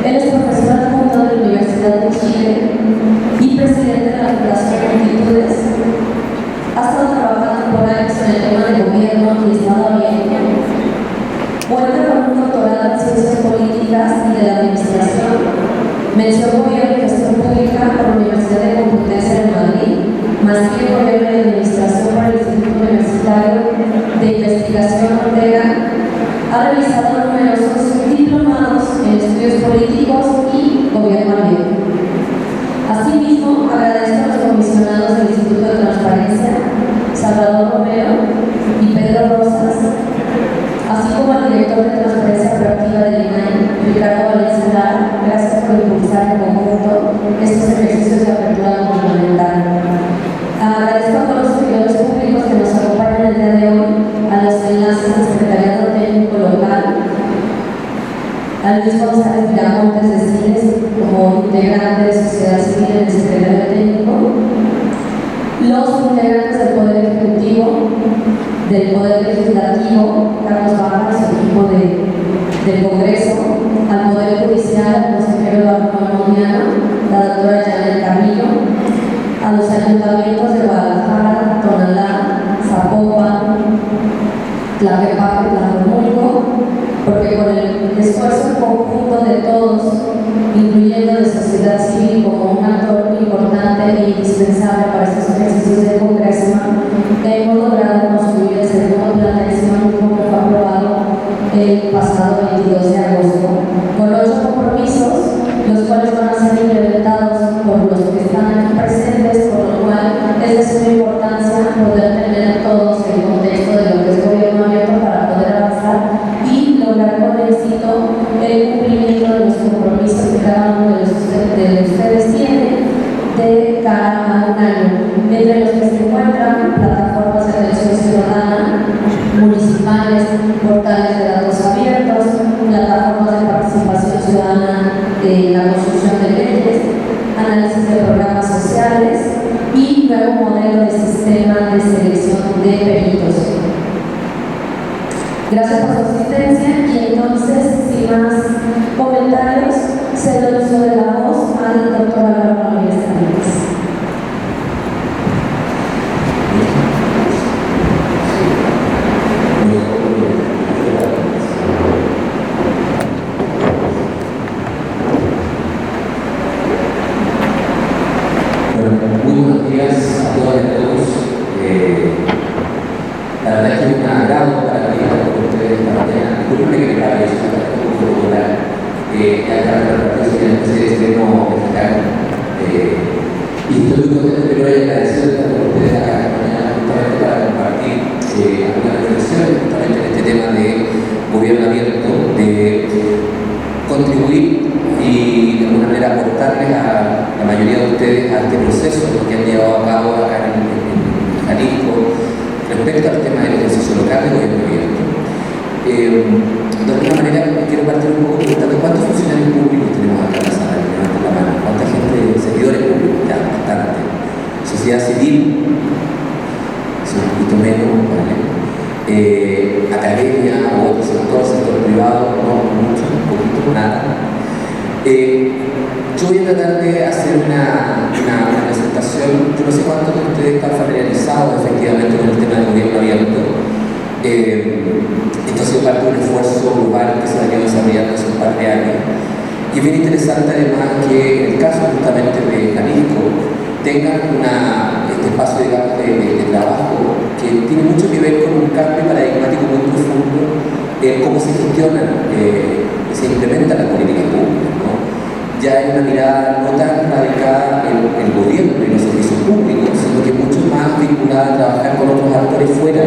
Él es profesor adjunto de la Universidad de Chile y presidente de la Fundación Multitudes. Ha estado trabajando por años en el tema de gobierno y Estado abierto. Cuenta con un doctorado en Ciencias Políticas y de la Administración, mención Gobierno y Gestión Pública por la Universidad de Complutense de Madrid, maestría en Gobierno y Administración por el Instituto Universitario de Investigación Ortega. Ha realizado numerosos diplomados en estudios políticos y gobierno abierto. Asimismo, agradezco a los comisionados del Instituto de Transparencia, Salvador Romero y Pedro Rosas, así como al director de Transparencia Proactiva del INAI, Ricardo Valencia Lara. Gracias por impulsar en conjunto estos ejercicios de apertura gubernamental. Agradezco a todos los servidores públicos que nos acompañan el día de hoy, a los enlaces del Secretariado Técnico Local, a Luis González Viramontes de Cines como integrante de Sociedad Civil en el Secretariado Técnico, los integrantes del Poder Ejecutivo, del Poder Legislativo, Carlos Barra y su equipo del Congreso, al Poder Judicial, al consejero Eduardo Moniano, la doctora Janet Carrillo, a los ayuntamientos de Guadalajara, Tonalá, Zapopan, Tlaquepaque, Tlajomulco, porque con el esfuerzo conjunto de todos, incluyendo de sociedad civil como un actor importante e indispensable para estos ejercicios de Congreso, hemos logrado construir el segundo plan de acción que fue aprobado el pasado 22 de agosto, con 8 compromisos, los cuales van a ser implementados por los que están aquí presentes, por lo cual es de suma importancia poder tener todos el contexto de lo que es gobierno abierto para poder avanzar y lograr con éxito el cumplimiento de los compromisos que cada uno de ustedes tiene de cara a un año, entre los que se encuentran plataformas de atención ciudadana, municipales, portales de datos abiertos, plataformas de participación ciudadana de la construcción de leyes, análisis de programas sociales y nuevo modelo de sistema de selección de peritos. Gracias por su asistencia y entonces, sin más comentarios, cedo el uso de la voz al doctor Álvaro Ramírez Ramírez. Muy buenos días a todas y a todos. La verdad es que es un agrado para mí estar con ustedes esta mañana. Disculpen que me pare, es un poco popular. Ya para la próxima especie de estreno mexicano. Y estoy muy contento de hoy agradecer estar con ustedes acá esta mañana justamente para compartir algunas reflexiones justamente en este tema de gobierno abierto, de contribuir y de alguna manera aportarles a la mayoría de ustedes a este proceso que han llevado a cabo acá en Jalisco respecto al tema del ejercicio local de gobierno abierto. De alguna manera quiero partir un poco preguntando cuántos funcionarios públicos tenemos acá en la sala, levanten la mano, cuánta gente, servidores públicos, ya bastante, sociedad civil, es un poquito menos, ¿vale? Academia o otro sector privado, no mucho, un poquito, nada. Yo voy a tratar de hacer una presentación. Yo no sé cuántos de ustedes están familiarizados efectivamente con el tema del gobierno abierto. Esto ha sido parte de un esfuerzo global que se ha venido desarrollando hace un par de años. Y es bien interesante además que en el caso justamente de Jalisco tengan este espacio de trabajo que tiene mucho que ver con un cambio paradigmático muy profundo en cómo se gestionan y se implementan las políticas públicas, ¿no? Ya hay una mirada no tan radicada en el gobierno y los servicios públicos, sino que mucho más vinculada a trabajar con otros actores fuera,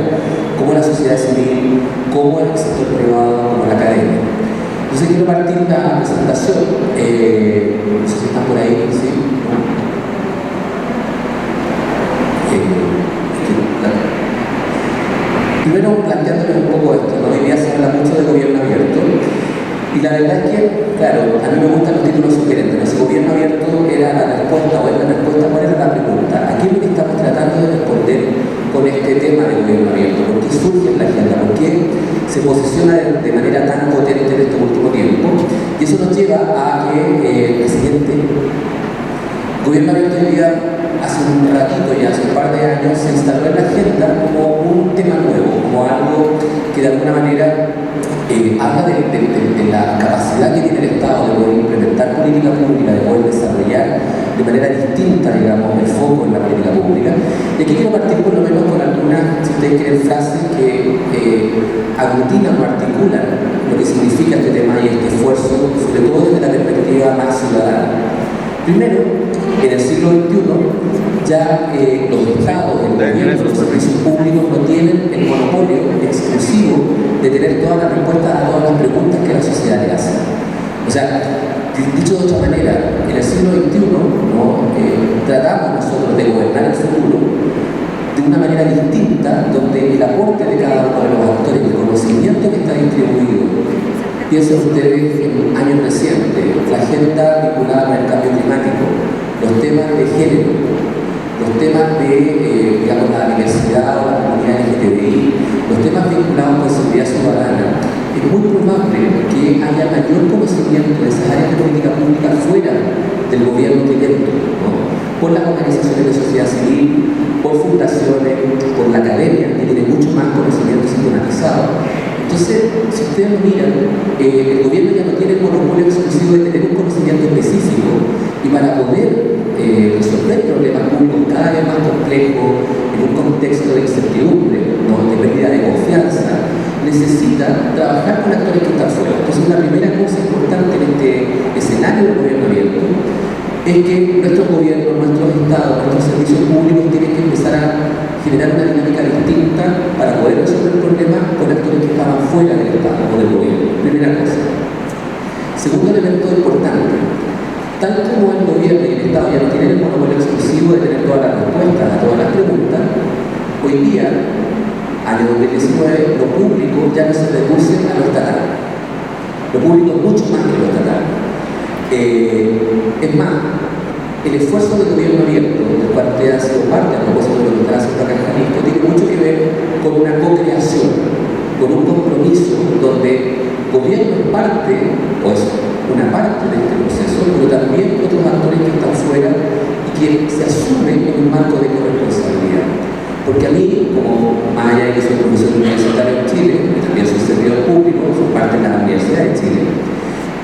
como la sociedad civil, como el sector privado, como la academia. Entonces quiero partir una presentación, no sé si están por ahí, ¿sí? Primero planteándoles un poco esto, ¿no? Hoy día se habla mucho de gobierno abierto y la verdad es que, claro, a mí me gustan los títulos sugerentes, ¿no? Si gobierno abierto era la respuesta o es la respuesta, ¿cuál era la pregunta? Aquí es lo que estamos tratando de responder con este tema de gobierno abierto. ¿Por qué surge en la agenda? ¿Por qué se posiciona de manera tan potente en este último tiempo? Y es eso nos lleva a que el siguiente gobierno abierto hoy día, hace un ratito ya, hace un par de años, se instaló en la agenda como un tema nuevo, como algo que de alguna manera habla de la capacidad que tiene el Estado de poder implementar política pública, de poder desarrollar de manera distinta, digamos, el foco en la política pública. Y aquí quiero partir por lo menos con algunas, si ustedes quieren, frases que aglutinan o articulan lo que significa este tema y este esfuerzo, sobre todo desde la perspectiva más ciudadana. Primero, en el siglo XXI ya los estados, el gobierno, los servicios públicos no tienen el monopolio exclusivo de tener todas las respuestas a todas las preguntas que la sociedad le hace. O sea, dicho de otra manera, en el siglo XXI tratamos nosotros de gobernar el futuro de una manera distinta, donde el aporte de cada uno de los actores, el conocimiento que está distribuido. Piensen ustedes en años recientes, la agenda vinculada con el cambio climático, los temas de género, los temas de digamos, la diversidad o la comunidad LGTBI, los temas vinculados con seguridad ciudadana. Es muy probable que haya mayor conocimiento de esas áreas de política pública fuera del gobierno directo, ¿no? Por las organizaciones de sociedad civil, por fundaciones, por la academia, que tiene mucho más conocimiento sistematizado. Entonces, si ustedes lo miran, el gobierno ya no tiene el monopolio exclusivo de tener un conocimiento específico y para poder resolver problemas públicos cada vez más complejos en un contexto de incertidumbre, ¿no? De pérdida de confianza, necesita trabajar con actores que están fuera. Entonces, la primera cosa importante en este escenario del gobierno abierto es que nuestros gobiernos, nuestros estados, nuestros servicios públicos tienen que empezar a generar una dinámica distinta para poder resolver problemas con actores que estaban fuera del Estado o del gobierno. Primera cosa. Segundo elemento importante, tal como el gobierno y el Estado ya no tienen el monopolio exclusivo de tener todas las respuestas a todas las preguntas, hoy día, año 2019, lo público ya no se reduce a lo estatal. Lo público es mucho más que lo estatal. Es más, el esfuerzo del gobierno abierto, del cual usted ha sido parte a propósito de lo que está haciendo acá en Jalisco, tiene mucho que ver con una co-creación, con un compromiso donde el gobierno es parte, o es una parte de este proceso, pero también otros actores que están fuera y que se asumen en un marco de corresponsabilidad. Porque a mí, como más allá de que soy profesor universitario en Chile, y también soy servidor público, soy parte de la Universidad de Chile,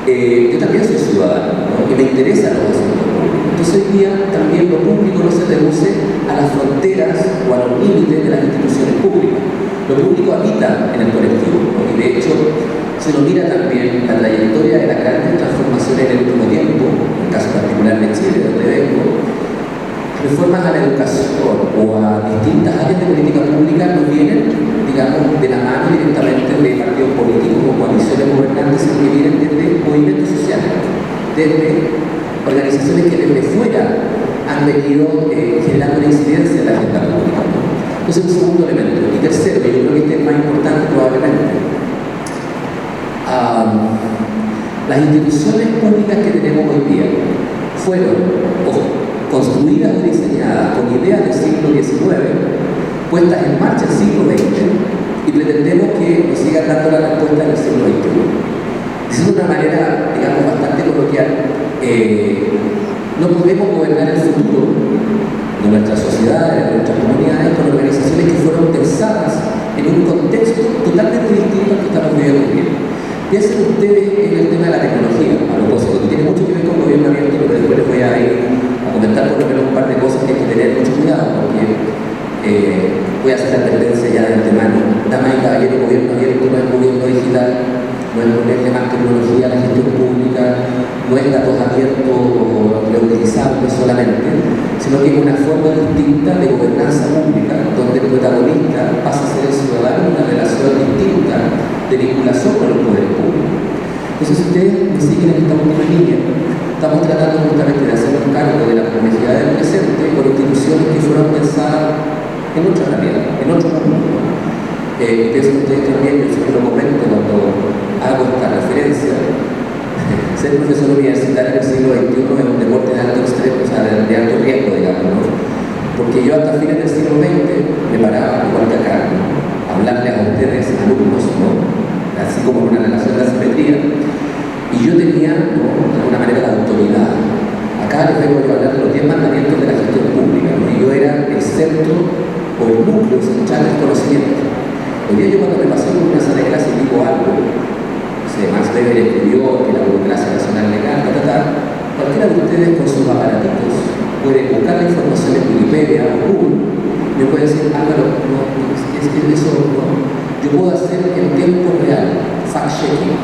yo también soy ciudadano, ¿no? Y me interesa lo que asuntos públicos. Entonces hoy día también lo público no se reduce a las fronteras o a los límites de las instituciones públicas. Lo público habita en el colectivo, ¿no? Y de hecho, se nos mira también la trayectoria de las grandes transformaciones en el último tiempo, en el caso particular de Chile, donde vengo, reformas a la educación o a distintas áreas de política pública no vienen, digamos, de la mano directamente de partidos políticos o coaliciones gobernantes, sino que vienen desde movimientos sociales, desde organizaciones que desde fuera han venido generando una incidencia en la agenda pública, ¿no? Entonces, un segundo elemento. Y tercero, y yo creo que este es más importante probablemente, las instituciones públicas que tenemos hoy día fueron construidas o diseñadas con ideas del siglo XIX, puestas en marcha el siglo XX, y pretendemos que nos sigan dando la respuesta del siglo XXI. De una manera, digamos, bastante coloquial, no podemos gobernar el futuro de nuestras sociedades, de nuestras comunidades, con organizaciones que fueron pensadas en un contexto totalmente distinto al que estamos viviendo hoy día. Piensen ustedes en el tema de la tecnología, a propósito, que tiene mucho que ver con el gobierno abierto, pero después les voy a ir a comentar por lo menos un par de cosas que hay que tener mucho cuidado, porque voy a hacer la tendencia ya de antemano. Damas y caballeros, gobierno abierto no es gobierno digital, no es ponerle más tecnología a la gestión pública, no es datos abiertos o reutilizables solamente, sino que es una forma distinta de gobernanza pública, donde el protagonista pasa a ser el ciudadano en una relación distinta de vinculación con los poderes públicos. Entonces, si ustedes me siguen en esta última línea, estamos tratando justamente de hacernos cargo de la complejidad del presente con instituciones que fueron pensadas en otra realidad, en otro mundo. Pienso ustedes también, yo siempre lo comento cuando hago esta referencia, ser profesor universitario en el siglo XXI es un deporte de alto extremo, o sea, de alto riesgo, digamos, ¿no? Porque yo hasta fines del siglo XX me paraba, igual que acá, ¿no? A hablarle a ustedes, alumnos, ¿no? Así como en una relación de asimetría, Y yo tenía, ¿no?, de alguna manera, la autoridad. Acá les vengo a hablar de los 10 mandamientos de la gestión pública, ¿no? Y yo era el centro o el núcleo central del conocimiento. Hoy día yo, cuando me pasé por una sala de clase y digo algo, no sé, Max Weber escribió que la burocracia nacional legal, cualquiera de ustedes con sus aparatitos puede buscar la información en Wikipedia o Google, me puede decir, Álvaro, no, es que eso no. Yo puedo hacer en tiempo real, fact-checking.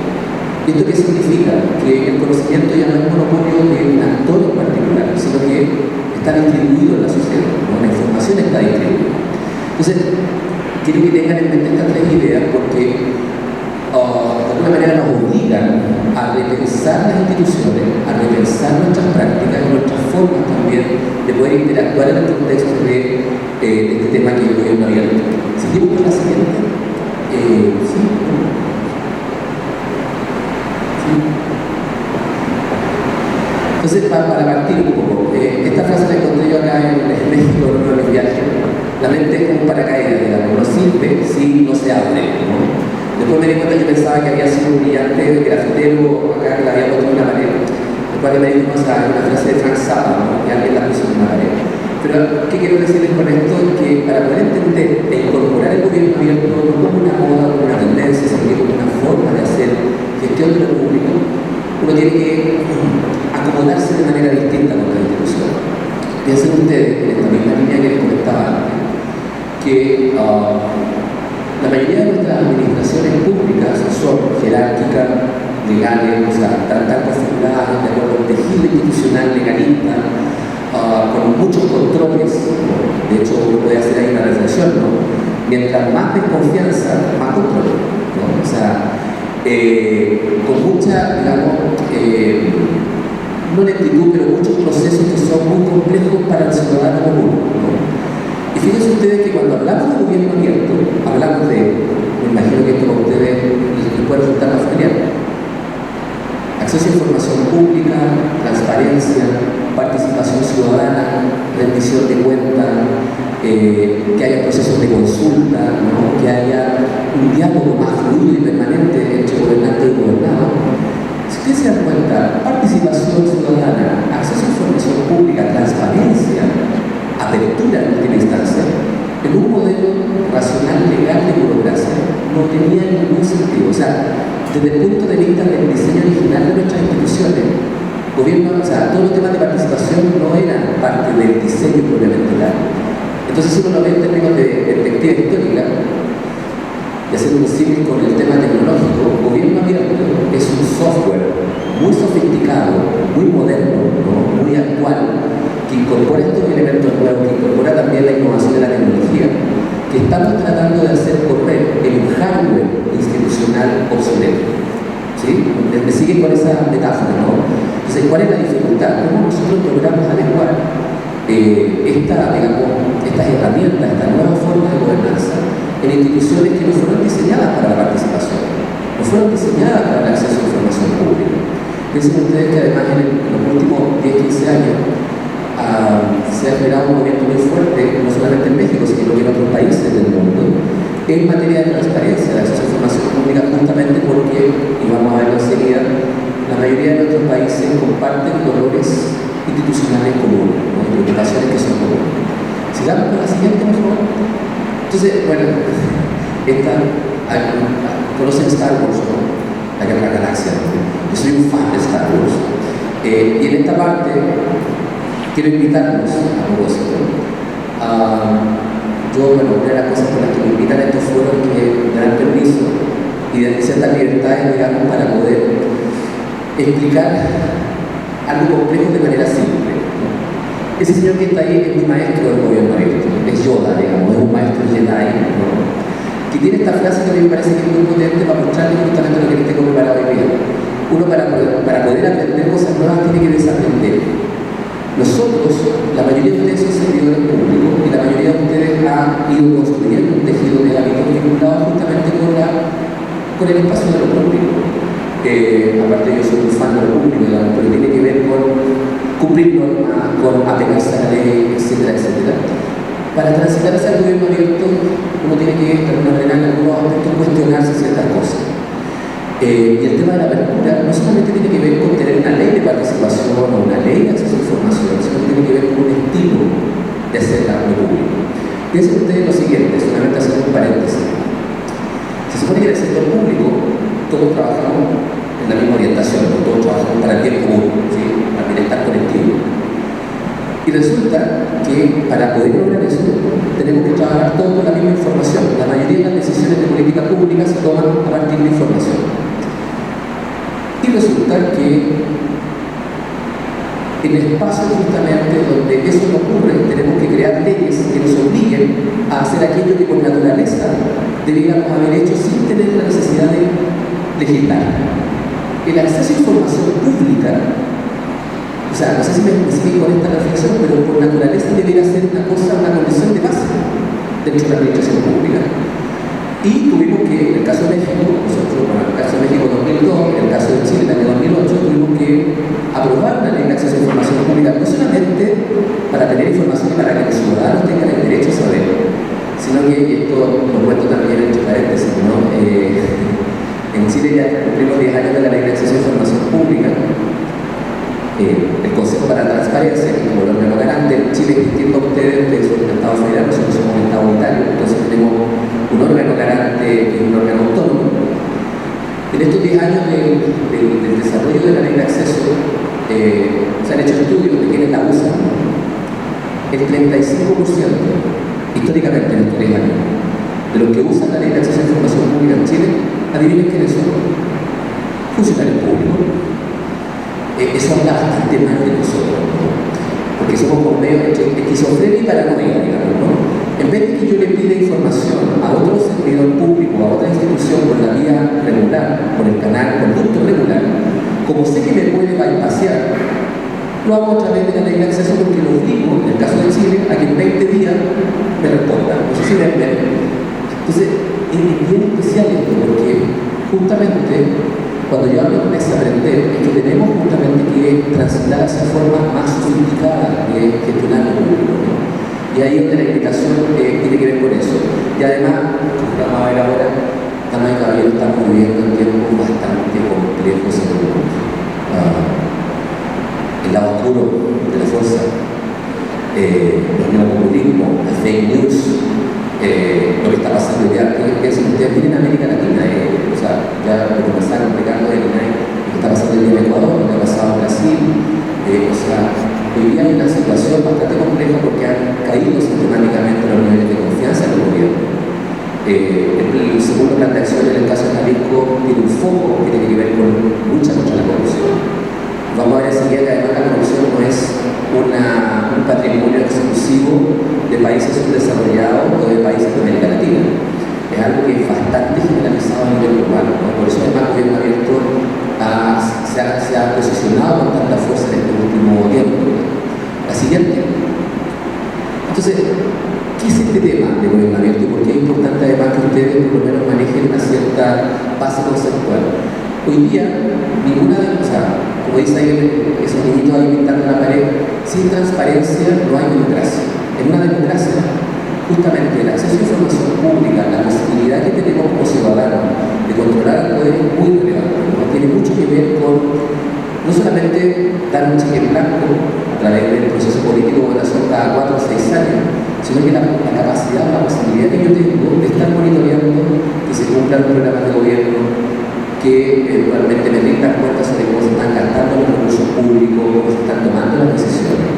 ¿Y esto qué significa? Que el conocimiento ya no es monopolio de un actor en particular, sino que está distribuido en la sociedad, ¿no? La información está distribuida. Entonces, quiero que tengan en mente estas tres ideas porque de alguna manera nos obligan a repensar las instituciones, a repensar nuestras prácticas y nuestras formas también de poder interactuar en el contexto de este tema que yo voy a abierto. Seguimos con la siguiente. Sí. Entonces, para partir un poco, esta frase la encontré yo acá en México en uno de mis viajes. La mente es como un paracaídas, digamos, no sirve si no se abre, ¿no? Después me di cuenta que yo pensaba que había sido un brillante grafitero acá que la había puesto en una pared. Después me di cuenta una frase de Frank Zappa, ¿no?, que alguien la puso en una pared. Pero, ¿qué quiero decirles con esto? Que para poder entender e incorporar el gobierno abierto no como una moda, como una tendencia, sino que como una forma de hacer gestión de lo público, uno tiene que acomodarse de manera distinta con la institución. Piensen ustedes, en esta misma línea que les comentaba antes, que la mayoría de nuestras administraciones públicas son jerárquicas, legales, o sea, están configuradas de acuerdo al tejido institucional legalista, con muchos controles. De hecho, uno puede hacer ahí una reflexión, ¿no? Mientras más desconfianza, más control, ¿no? O sea, con mucha, digamos, no lentitud, pero muchos procesos que son muy complejos para el ciudadano común, ¿no? Y fíjense ustedes que cuando hablamos de gobierno abierto, hablamos de, me imagino que esto a ustedes les puede resultar más familiar: acceso a información pública, transparencia, participación ciudadana, rendición de cuentas, que haya procesos de consulta, ¿no?, que haya un diálogo más fluido y permanente entre gobernante y gobernado. Si ustedes se dan cuenta, participación ciudadana, acceso a información pública, transparencia, apertura en última instancia, en un modelo racional legal de burocracia no tenía ningún sentido. O sea, desde el punto de vista del diseño original de nuestras instituciones, gobierno, o sea, todos los temas de participación no eran parte del diseño propiamente tal. Entonces, si uno lo ve en términos de perspectiva histórica, y hacer un símil con el tema tecnológico, gobierno abierto es un software muy sofisticado, muy moderno, ¿no?, muy actual, que incorpora estos elementos nuevos, que incorpora también la innovación de la tecnología, que estamos tratando de hacer correr en un hardware institucional obsoleto. ¿Sí? Me siguen con esa metáfora, ¿no? Entonces, ¿cuál es la dificultad? ¿Cómo nosotros logramos adecuar estas herramientas, esta nueva forma de gobernanza en instituciones que no fueron diseñadas para la participación, no fueron diseñadas para el acceso a información pública? Piensen ustedes que además en los últimos 10-15 años se ha generado un movimiento muy fuerte, no solamente en México, sino que en otros países del mundo, en materia de transparencia, de acceso a información pública, justamente porque, y vamos a verlo enseguida, la mayoría de nuestros países comparten dolores institucionales comunes, ¿no?, y preocupaciones que son comunes. Sigamos con la siguiente, por favor. Entonces, bueno, conocen Star Wars, ¿no?, la Guerra de la Galaxia, ¿no? Yo soy un fan de Star Wars. Y en esta parte quiero invitarnos a propósito. Yo, bueno, una de las cosas por las que me invitan a estos foros es que me dan permiso y de ciertas libertades, digamos, para poder explicar algo complejo de manera simple, ¿no? Ese señor que está ahí es mi maestro del gobierno abierto, es Yoda, digamos, es un maestro Jedi, ¿no?, que tiene esta frase que a mí me parece que es muy potente para mostrarles justamente lo que les tengo preparado hoy día. Uno, para poder aprender cosas nuevas, tiene que desaprender. Nosotros, la mayoría de ustedes son servidores públicos y la mayoría de ustedes han ido construyendo un tejido de hábitos vinculado justamente con el espacio de lo público. Aparte, yo soy un fan de lo público, digamos, pero tiene que ver con cumplir normas, con apegarse a la ley, etcétera, etcétera. Para transitar hacia el gobierno abierto, uno tiene que, en algunos aspectos, cuestionarse ciertas cosas. Y el tema de la apertura no solamente tiene que ver con tener una ley de participación o una ley de acceso a la información, sino que tiene que ver con un estilo de hacer lo público. Piensen ustedes lo siguiente, solamente hacer un paréntesis. Se supone que en el sector público todos trabajamos en la misma orientación, todos trabajamos para el bien común, ¿sí? Para el bienestar colectivo. Y resulta que para poder lograr eso tenemos que trabajar todos con la misma información. La mayoría de las decisiones de política pública se toman a partir de información. Y resulta que en espacios justamente donde eso no ocurre, tenemos que crear leyes que nos obliguen a hacer aquello que por naturaleza deberíamos haber hecho sin tener la necesidad de legislar. El acceso a información pública, o sea, no sé si me sigue con esta reflexión, pero por naturaleza debería ser una cosa, una condición de base dentro de la administración pública. Y tuvimos que, en el caso de México, nosotros, bueno, en el caso de México 2002, en el caso de Chile en el año 2008, tuvimos que aprobar una ley de acceso a información pública, no solamente para tener información y para que los ciudadanos tengan el derecho a saber, sino que, y esto lo cuento también entre paréntesis, ¿no? En Chile ya cumplimos 10 años de la ley de acceso a información pública. El Consejo para la Transparencia, que como lo órgano garante, Chile es distinto a ustedes son un Estado federal, nosotros somos un Estado unitario, entonces tenemos un órgano garante que es un órgano autónomo. En estos 10 años del desarrollo de la ley de acceso, se han hecho estudios de quienes la usan. El 35%, históricamente en estos 10 años, de los que usan la ley de acceso a información pública en Chile, adivinen quiénes son: funcionarios públicos. Eso habla bastante mal de nosotros, ¿no? Porque somos por medio de esquizofrenia y paranoia, digamos, ¿no? En vez de que yo le pida información a otro servidor público, a otra institución por la vía regular, por el canal conducto regular, como sé que me puede bypassear, lo hago a través de la ley de acceso porque lo obligo, en el caso de Chile, a que en 20 días me respondan. No sé si me entienden. Entonces, es bien especial esto porque justamente cuando yo hablo de desaprender, es que tenemos justamente que transitar esa forma más sofisticada de gestionar lo público, ¿no? Y ahí donde la invitación tiene que ver con eso. Y además, como vamos a ver ahora, damas y caballeros, estamos viviendo en tiempos bastante complejos el lado oscuro de la fuerza, el neopopulismo, las fake news, lo que está pasando ya, que si ustedes vienen a América Latina, o sea, ya lo comenzaron explicando lo que está pasando en Ecuador, lo que ha pasado en Brasil, o sea, hoy día hay una situación bastante compleja porque han caído sistemáticamente los niveles de confianza en el gobierno. El segundo plan de acción en el caso de Jalisco tiene un foco que tiene que ver con lucha contra la corrupción. Vamos a ver enseguida que además la corrupción no es un patrimonio exclusivo de países subdesarrollados o de países de América Latina. Es algo que es bastante generalizado a nivel global, ¿no? Por eso además el gobierno abierto se ha posicionado con tanta fuerza en este último tiempo. La siguiente. Entonces, ¿qué es este tema de gobierno abierto y por qué es importante además que ustedes por lo menos manejen una cierta base conceptual? Hoy día, como dice ahí esos niñitos ahí pintando la pared, sin transparencia no hay democracia. En una democracia, justamente el acceso a información pública, la posibilidad que tenemos como ciudadanos de controlar el poder es muy relevante, ¿no? Tiene mucho que ver con no solamente dar un cheque en blanco a través del proceso político de votación cada 4 o 6 años, sino que la capacidad, la posibilidad que yo tengo de estar monitoreando que se cumplan los programas de gobierno, que eventualmente me rindan cuentas sobre cómo se están gastando los recursos públicos, cómo se están tomando las decisiones.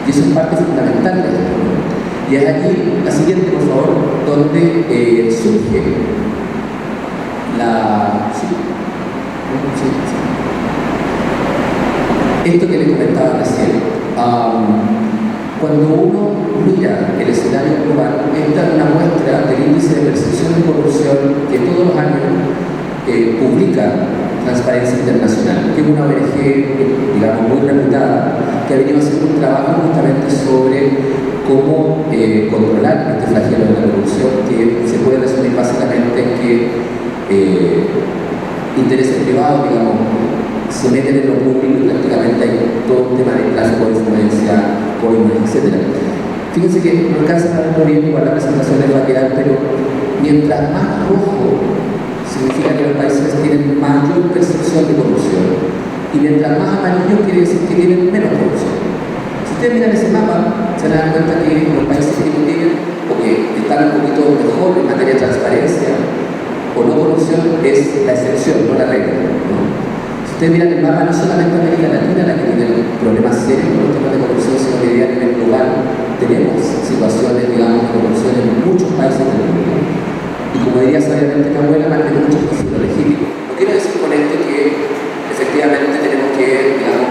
Y eso es parte fundamental de esto, ¿no? Y es aquí, la siguiente, por favor, donde surge esto que les comentaba recién. Cuando uno mira el escenario global, esta es una muestra del índice de percepción de corrupción que todos los años publica Transparencia Internacional, que es una ONG, digamos, muy reputada, que ha venido haciendo un trabajo justamente sobre cómo controlar este flagelo de la corrupción, que se puede resumir básicamente en que intereses privados, digamos, se meten en lo público y prácticamente hay todo un tema de tráfico de influencia, coimas, etc. Fíjense que no alcanza a ver bien igual la presentación del va a quedar, pero mientras más rojo significa que los países tienen mayor percepción de corrupción. Y mientras más amarillo quiere decir que tienen menos corrupción. Si ustedes miran ese mapa, se dan cuenta que los países que no tienen o que están un poquito mejor en materia de transparencia o no corrupción es la excepción, no la regla, ¿no? Si ustedes miran el mapa, no solamente América Latina la que tiene problemas serios con los temas de corrupción, sino que a nivel global tenemos situaciones, digamos, de corrupción en muchos países del mundo. Y como diría sabiamente mi abuela, más de muchos países lo legítimo. No quiero decir con esto que efectivamente tenemos que, digamos,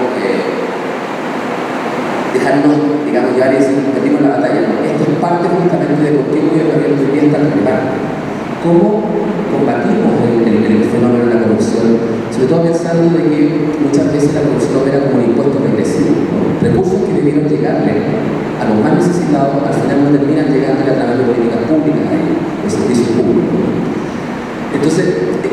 dejarnos, digamos, llevar y decir, perdimos la batalla. ¿No? Esto es parte justamente de por qué el gobierno abierto hoy día está relevante. ¿Cómo combatimos el fenómeno de la corrupción? Sobre todo pensando de que muchas veces la corrupción opera como un impuesto regresivo, ¿no? Recursos que debieron llegarle a los más necesitados, al final no terminan llegando a través de políticas públicas, de servicios públicos, ¿no? Entonces,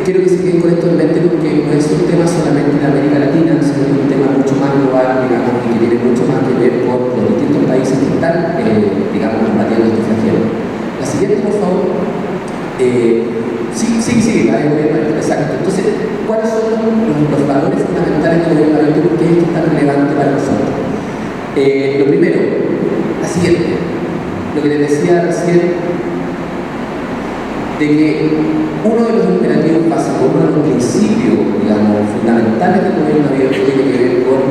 quiero que se queden con esto en mente porque no es un tema solamente de América Latina, sino que es un tema mucho más global, digamos, y que tiene mucho más que ver con los distintos países que están, digamos, combatiendo este flagelo. La siguiente, por favor. Sí, exacto. Entonces, ¿cuáles son los valores fundamentales del gobierno abierto y por qué esto es tan relevante para nosotros? Lo primero, la siguiente, lo que les decía recién, de que uno de los imperativos básicos, uno de los principios, digamos, fundamentales del gobierno abierto tiene que ver con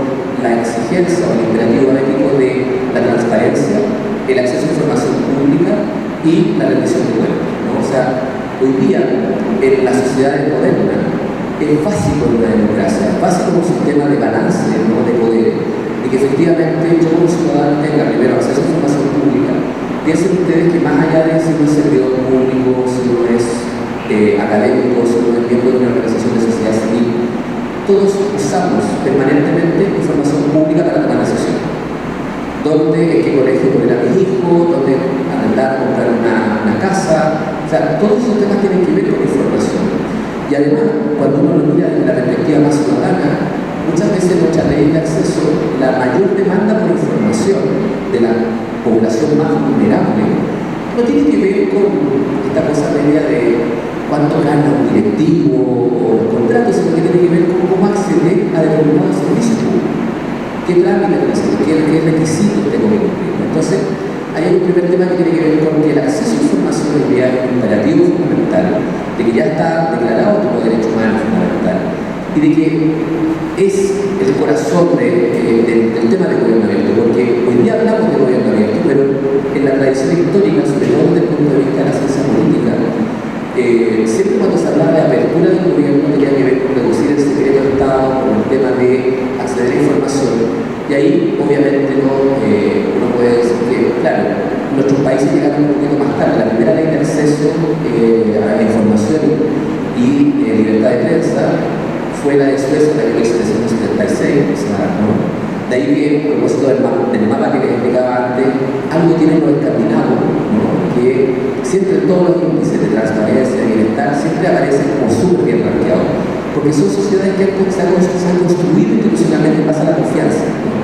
la exigencia o el imperativo ético de la transparencia, el acceso a información pública y la rendición de cuentas, ¿no? O sea, hoy día, en las sociedades modernas, es básico en una democracia, es básico un sistema de balance, ¿no? De poder, y que efectivamente yo como ciudadano tenga primero acceso a información pública. Piensen ustedes que más allá de si uno es servidor público, si uno es académico, si uno es miembro de una organización de sociedad civil, todos usamos permanentemente información pública para tomar decisiones. ¿Dónde, en qué colegio poner a mi hijo? ¿Dónde arrendar, comprar una casa? O sea, todos esos temas tienen que ver con información. Y además, cuando uno lo mira desde la perspectiva más ciudadana, muchas veces nuestra ley de acceso, la mayor demanda por información de la población más vulnerable, no tiene que ver con esta cosa media de cuánto gana un directivo o los contratos, sino que tiene que ver con cómo acceder a determinados servicios públicos. ¿Qué trámite necesito? ¿Qué requisitos tengo que cumplir? Entonces, hay un primer tema que tiene que ver con que el acceso a información es un imperativo fundamental, de que ya está declarado como derecho humano fundamental, y de que es el corazón del tema del gobierno abierto, porque hoy día hablamos de gobierno abierto, pero en la tradición histórica, sobre todo desde el punto de vista de la ciencia política, siempre cuando se hablaba de apertura del gobierno tenía que ver con reducir el secreto del Estado, con el tema de acceder a información, y ahí obviamente uno puede decir que, claro, nuestros países llegaron un poquito más tarde. La primera ley de acceso a la información y libertad de prensa fue la de Suecia, la de 1776, o sea, ¿no? De ahí viene, a propósito del mapa que les explicaba antes, algo tiene lo escandinavo, ¿no? Que siempre en todos los índices de transparencia y bienestar siempre aparecen como súper bien rankeados, porque son sociedades que se han construido institucionalmente en base a la confianza, ¿no?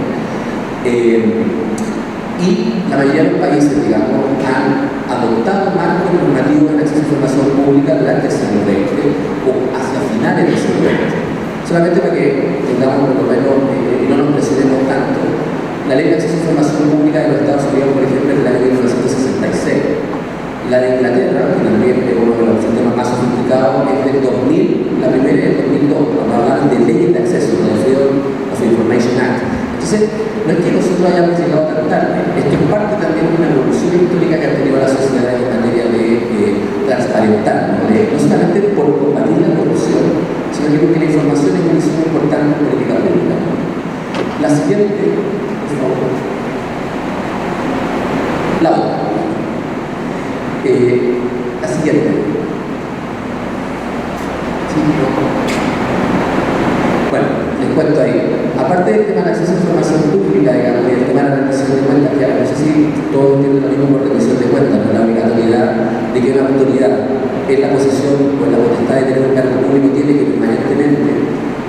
Y la mayoría de los países, digamos, han adoptado marcos normativos de acceso a información pública durante el siglo XX o hacia finales del siglo XX. Solamente para que tengamos por lo menos y no nos presionemos tanto, la ley de acceso a información pública de los Estados Unidos, por ejemplo, es de la ley de 1966. La de Inglaterra, que también es uno de los sistemas más sofisticados, es del 2000, la primera es del 2002, cuando hablan de leyes de acceso, de Freedom of Information Act. Entonces, no es que nosotros hayamos llegado tan tarde, esto es parte también de una evolución histórica que ha tenido la sociedad en materia de transparentar, no solamente por combatir la corrupción, sino que porque la información es una misión importante en política pública. La siguiente, por favor. La otra. La siguiente. Sí, no. Bueno, les cuento ahí. Aparte del tema de acceso a información pública, digamos, y el tema de la rendición de cuentas, que no sé si todos entienden lo mismo por rendición de cuentas, no la obligatoriedad de que una autoridad en la posesión o en la potestad de tener un cargo público tiene que permanentemente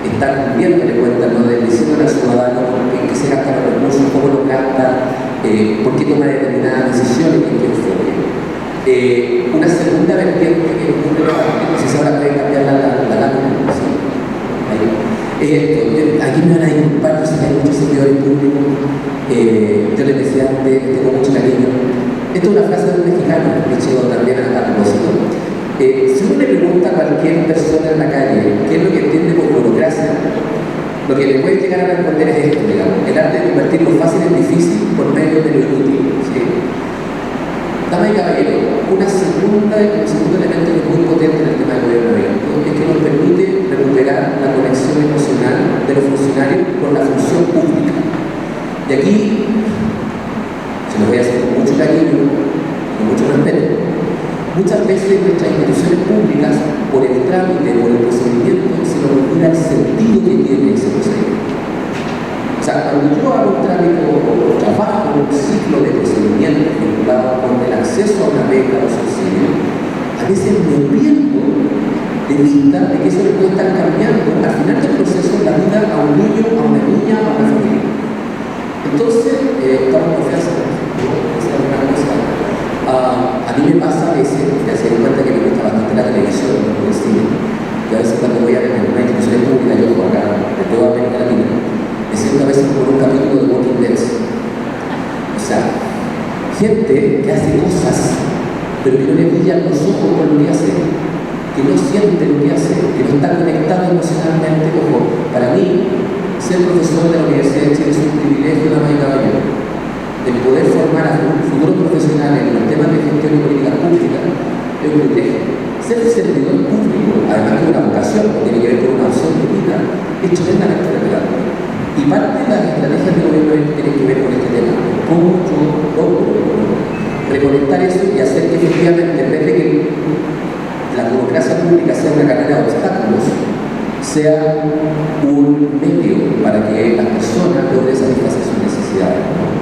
estar cumpliéndole cuentas, ¿no? Diciendo al ciudadano en qué se gastan los recursos, cómo los gasta, por qué toma determinadas decisiones y en qué enfoque. Una segunda vertiente que es muy relevante, no sé si ahora puede cambiar la lámina, ¿sí? Aquí me van a disculpar, yo sé que hay muchos seguidores públicos, yo les decía antes, tengo mucho cariño. Esto es una frase de un mexicano, dicho también a propósito. Si uno le pregunta a cualquier persona en la calle qué es lo que entiende por burocracia, lo que le puede llegar a responder es esto, digamos, el arte de convertir lo fácil en difícil por medio de lo inútil, ¿sí? Damas y caballeros, un segundo elemento que es muy potente en el tema del gobierno abierto es que nos permite recuperar la conexión emocional de los funcionarios con la función pública. Y aquí, se lo voy a hacer con mucho cariño, con mucho respeto, muchas veces nuestras instituciones públicas, por el trámite, por el procedimiento, se nos olvida el sentido que tiene ese procedimiento. O sea, cuando yo hago un trámite o trabajo en un ciclo de procedimientos vinculados con el acceso a una beca o subsidio, a veces me pierdo de vista de que eso le puede estar cambiando al final del proceso la vida a un niño, a una niña, a una familia. Entonces, estamos confianza, esa es una cosa. A mí me pasa a veces, que se dan cuenta que me gusta bastante la televisión, no el cine, y a veces cuando voy a una institución pública, yo acá, de toda América Latina, me siento a veces por un capítulo de Walking Dead. O sea, gente que hace cosas, pero que no le brillan los ojos con lo que hace, que no siente lo que hace, que no está conectado emocionalmente. Ojo, para mí, ser profesor de la Universidad de Chile es un privilegio, damas y caballeros. El poder formar a futuros profesionales en los temas de gestión y política pública es un privilegio. Ser servidor público, además de una vocación, que tiene que ver con una opción de vida, es tremendamente relevante. Y parte de las estrategias de gobierno tienen que ver con este tema. ¿Cómo yo logro reconectar eso y hacer que efectivamente, en vez de que la burocracia pública sea una carrera de obstáculos, sea un medio para que las personas logren satisfacer sus necesidades, ¿no?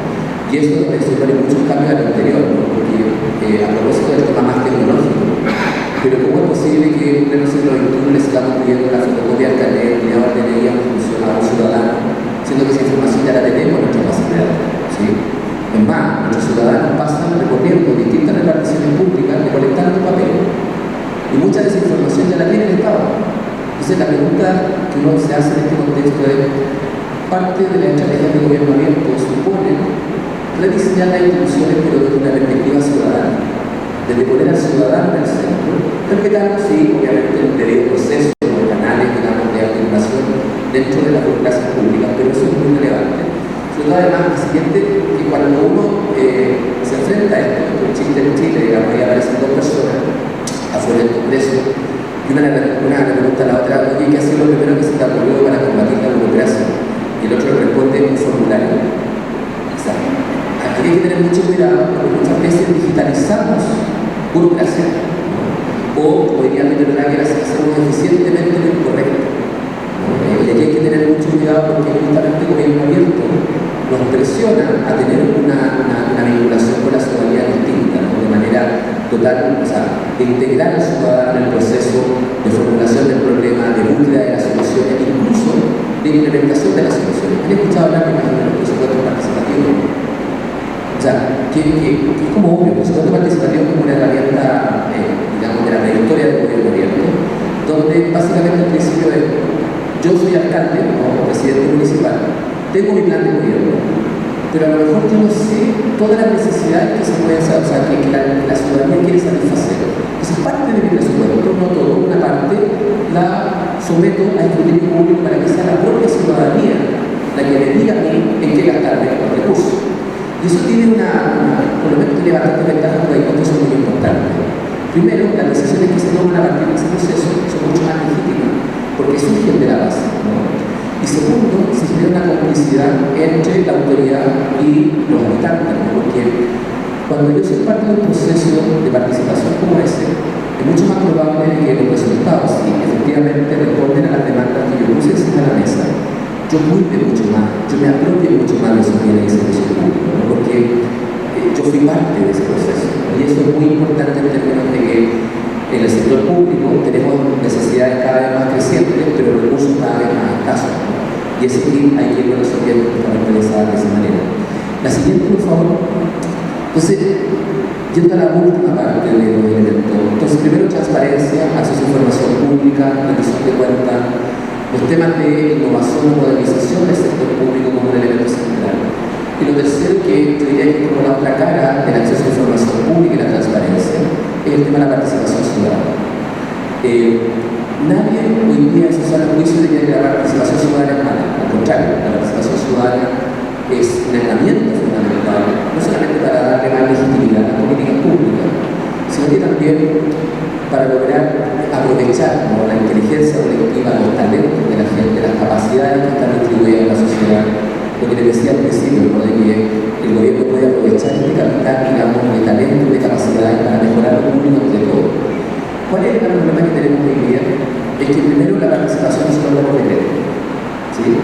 Y eso supone muchos cambios al interior, ¿no? Porque a propósito del tema más tecnológico, pero ¿cómo es posible que en pleno siglo XXI le sigamos pidiendo la fotocopia al carnet de la DNI a un ciudadano, siendo que esa información ya la tenemos en nuestra base de datos, ¿sí? Es más, nuestros ciudadanos pasan recorriendo distintas reparticiones públicas recolectando papel, y mucha de esa información ya la tiene el Estado. Entonces la pregunta que uno se hace en este contexto es, parte de la estrategia de gobierno abierto supone rediseñar las instituciones pero desde una perspectiva ciudadana, desde poner al ciudadano en el centro, respetando, sí, obviamente el debido proceso, los canales, digamos, de articulación dentro de las burocracias públicas, pero eso es muy relevante. Sobre todo además, lo siguiente, que cuando uno se enfrenta a esto, un chiste en Chile, digamos, y aparecen dos personas afuera del Congreso, y una le pregunta a la otra, oye, ¿qué ha sido lo primero que se te ocurrió para combatir la burocracia? Y el otro le responde un formulario. Exacto. Aquí hay que tener mucho cuidado porque muchas veces digitalizamos burocracia, ¿no? O, como diría Peter Lager, hacemos eficientemente lo incorrecto, ¿no? Y aquí hay que tener mucho cuidado porque justamente el gobierno abierto nos presiona a tener una vinculación con la ciudadanía distinta, ¿no? De manera total, o sea, de integrar al ciudadano en el proceso de formulación del problema, de búsqueda de las soluciones, incluso de implementación de las soluciones. ¿Han escuchado hablar, me imagino, de los presupuestos participativos? O sea, que es como obvio, el presupuesto participativo es como una herramienta, digamos, de la trayectoria del gobierno abierto, donde básicamente el principio es, yo soy alcalde o presidente municipal, tengo mi plan de gobierno, pero a lo mejor yo no sé todas las necesidades que se pueden hacer, o sea, que la ciudadanía quiere satisfacer. Entonces, parte de mi presupuesto, no todo, una parte, la someto a escrutinio público para que sea la propia ciudadanía la que me diga a mí en qué gastarme los recursos. Y eso tiene por lo menos tiene bastante ventaja, porque hay cosas que son muy importantes. Primero, las decisiones que se toman a partir de ese proceso son mucho más legítimas, porque surgen de la base, ¿no? Y segundo, se genera una complicidad entre la autoridad y los habitantes, ¿no? Porque cuando yo soy parte de un proceso de participación como ese, es mucho más probable que los resultados, si efectivamente responden a las demandas que yo puse encima de la mesa, yo cuide mucho más, yo me apropie mucho más de esos bienes y servicios públicos, ¿no? Porque yo fui parte de ese proceso, ¿no? Y eso es muy importante en términos de que en el sector público tenemos necesidades cada vez más crecientes, pero recursos cada vez más escasos, ¿no? Y ese fin hay que irlo resolviendo justamente de esa manera. La siguiente, por favor. Entonces, yendo a la última parte de los elementos, entonces primero transparencia, acceso a información pública, rendición de cuentas, los temas de innovación y modernización del sector público como un elemento central. Y lo tercero, que yo diría que es como la otra cara del acceso a información pública y la transparencia, es el tema de la participación ciudadana. Nadie hoy día en su sano juicio diría que la participación ciudadana es mala. Al contrario, la participación ciudadana es una herramienta fundamental, no solamente para darle más legitimidad a las políticas públicas, sino que también para lograr aprovechar la inteligencia colectiva, los talentos de la gente, las capacidades que están distribuidas en la sociedad. Lo que les decía al principio, ¿no? De que el gobierno puede aprovechar este capital, digamos, de talento y de capacidades para mejorar los públicos de todo. ¿Cuál es el gran problema que tenemos hoy día? Es que primero la participación es solo por decreto. ¿Sí?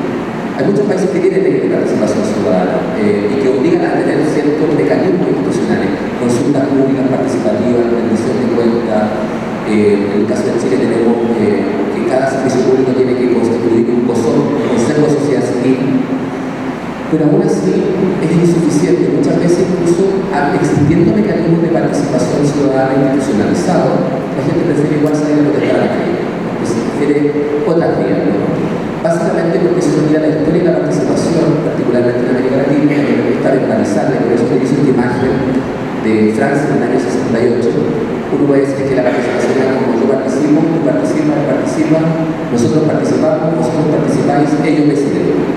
Hay muchos países que tienen leyes de participación ciudadana y que obligan a tener ciertos mecanismos institucionales, consultas públicas participativas, rendición de cuentas. En el caso de Chile tenemos que cada servicio público tiene que constituir un consejo de sociedad civil. Pero aún así es insuficiente. Muchas veces, incluso existiendo mecanismos de participación ciudadana institucionalizados, la gente prefiere igual salir a protestar a la calle, se prefiere otras vías, ¿no? Básicamente porque si uno mira la historia de la participación, particularmente en América Latina, está desmalizada, y por eso utilizo esta imagen de Francia en el año 68. Uno puede decir que la participación era como yo participo, tú participas, nosotros participamos, vosotros participáis, ellos deciden.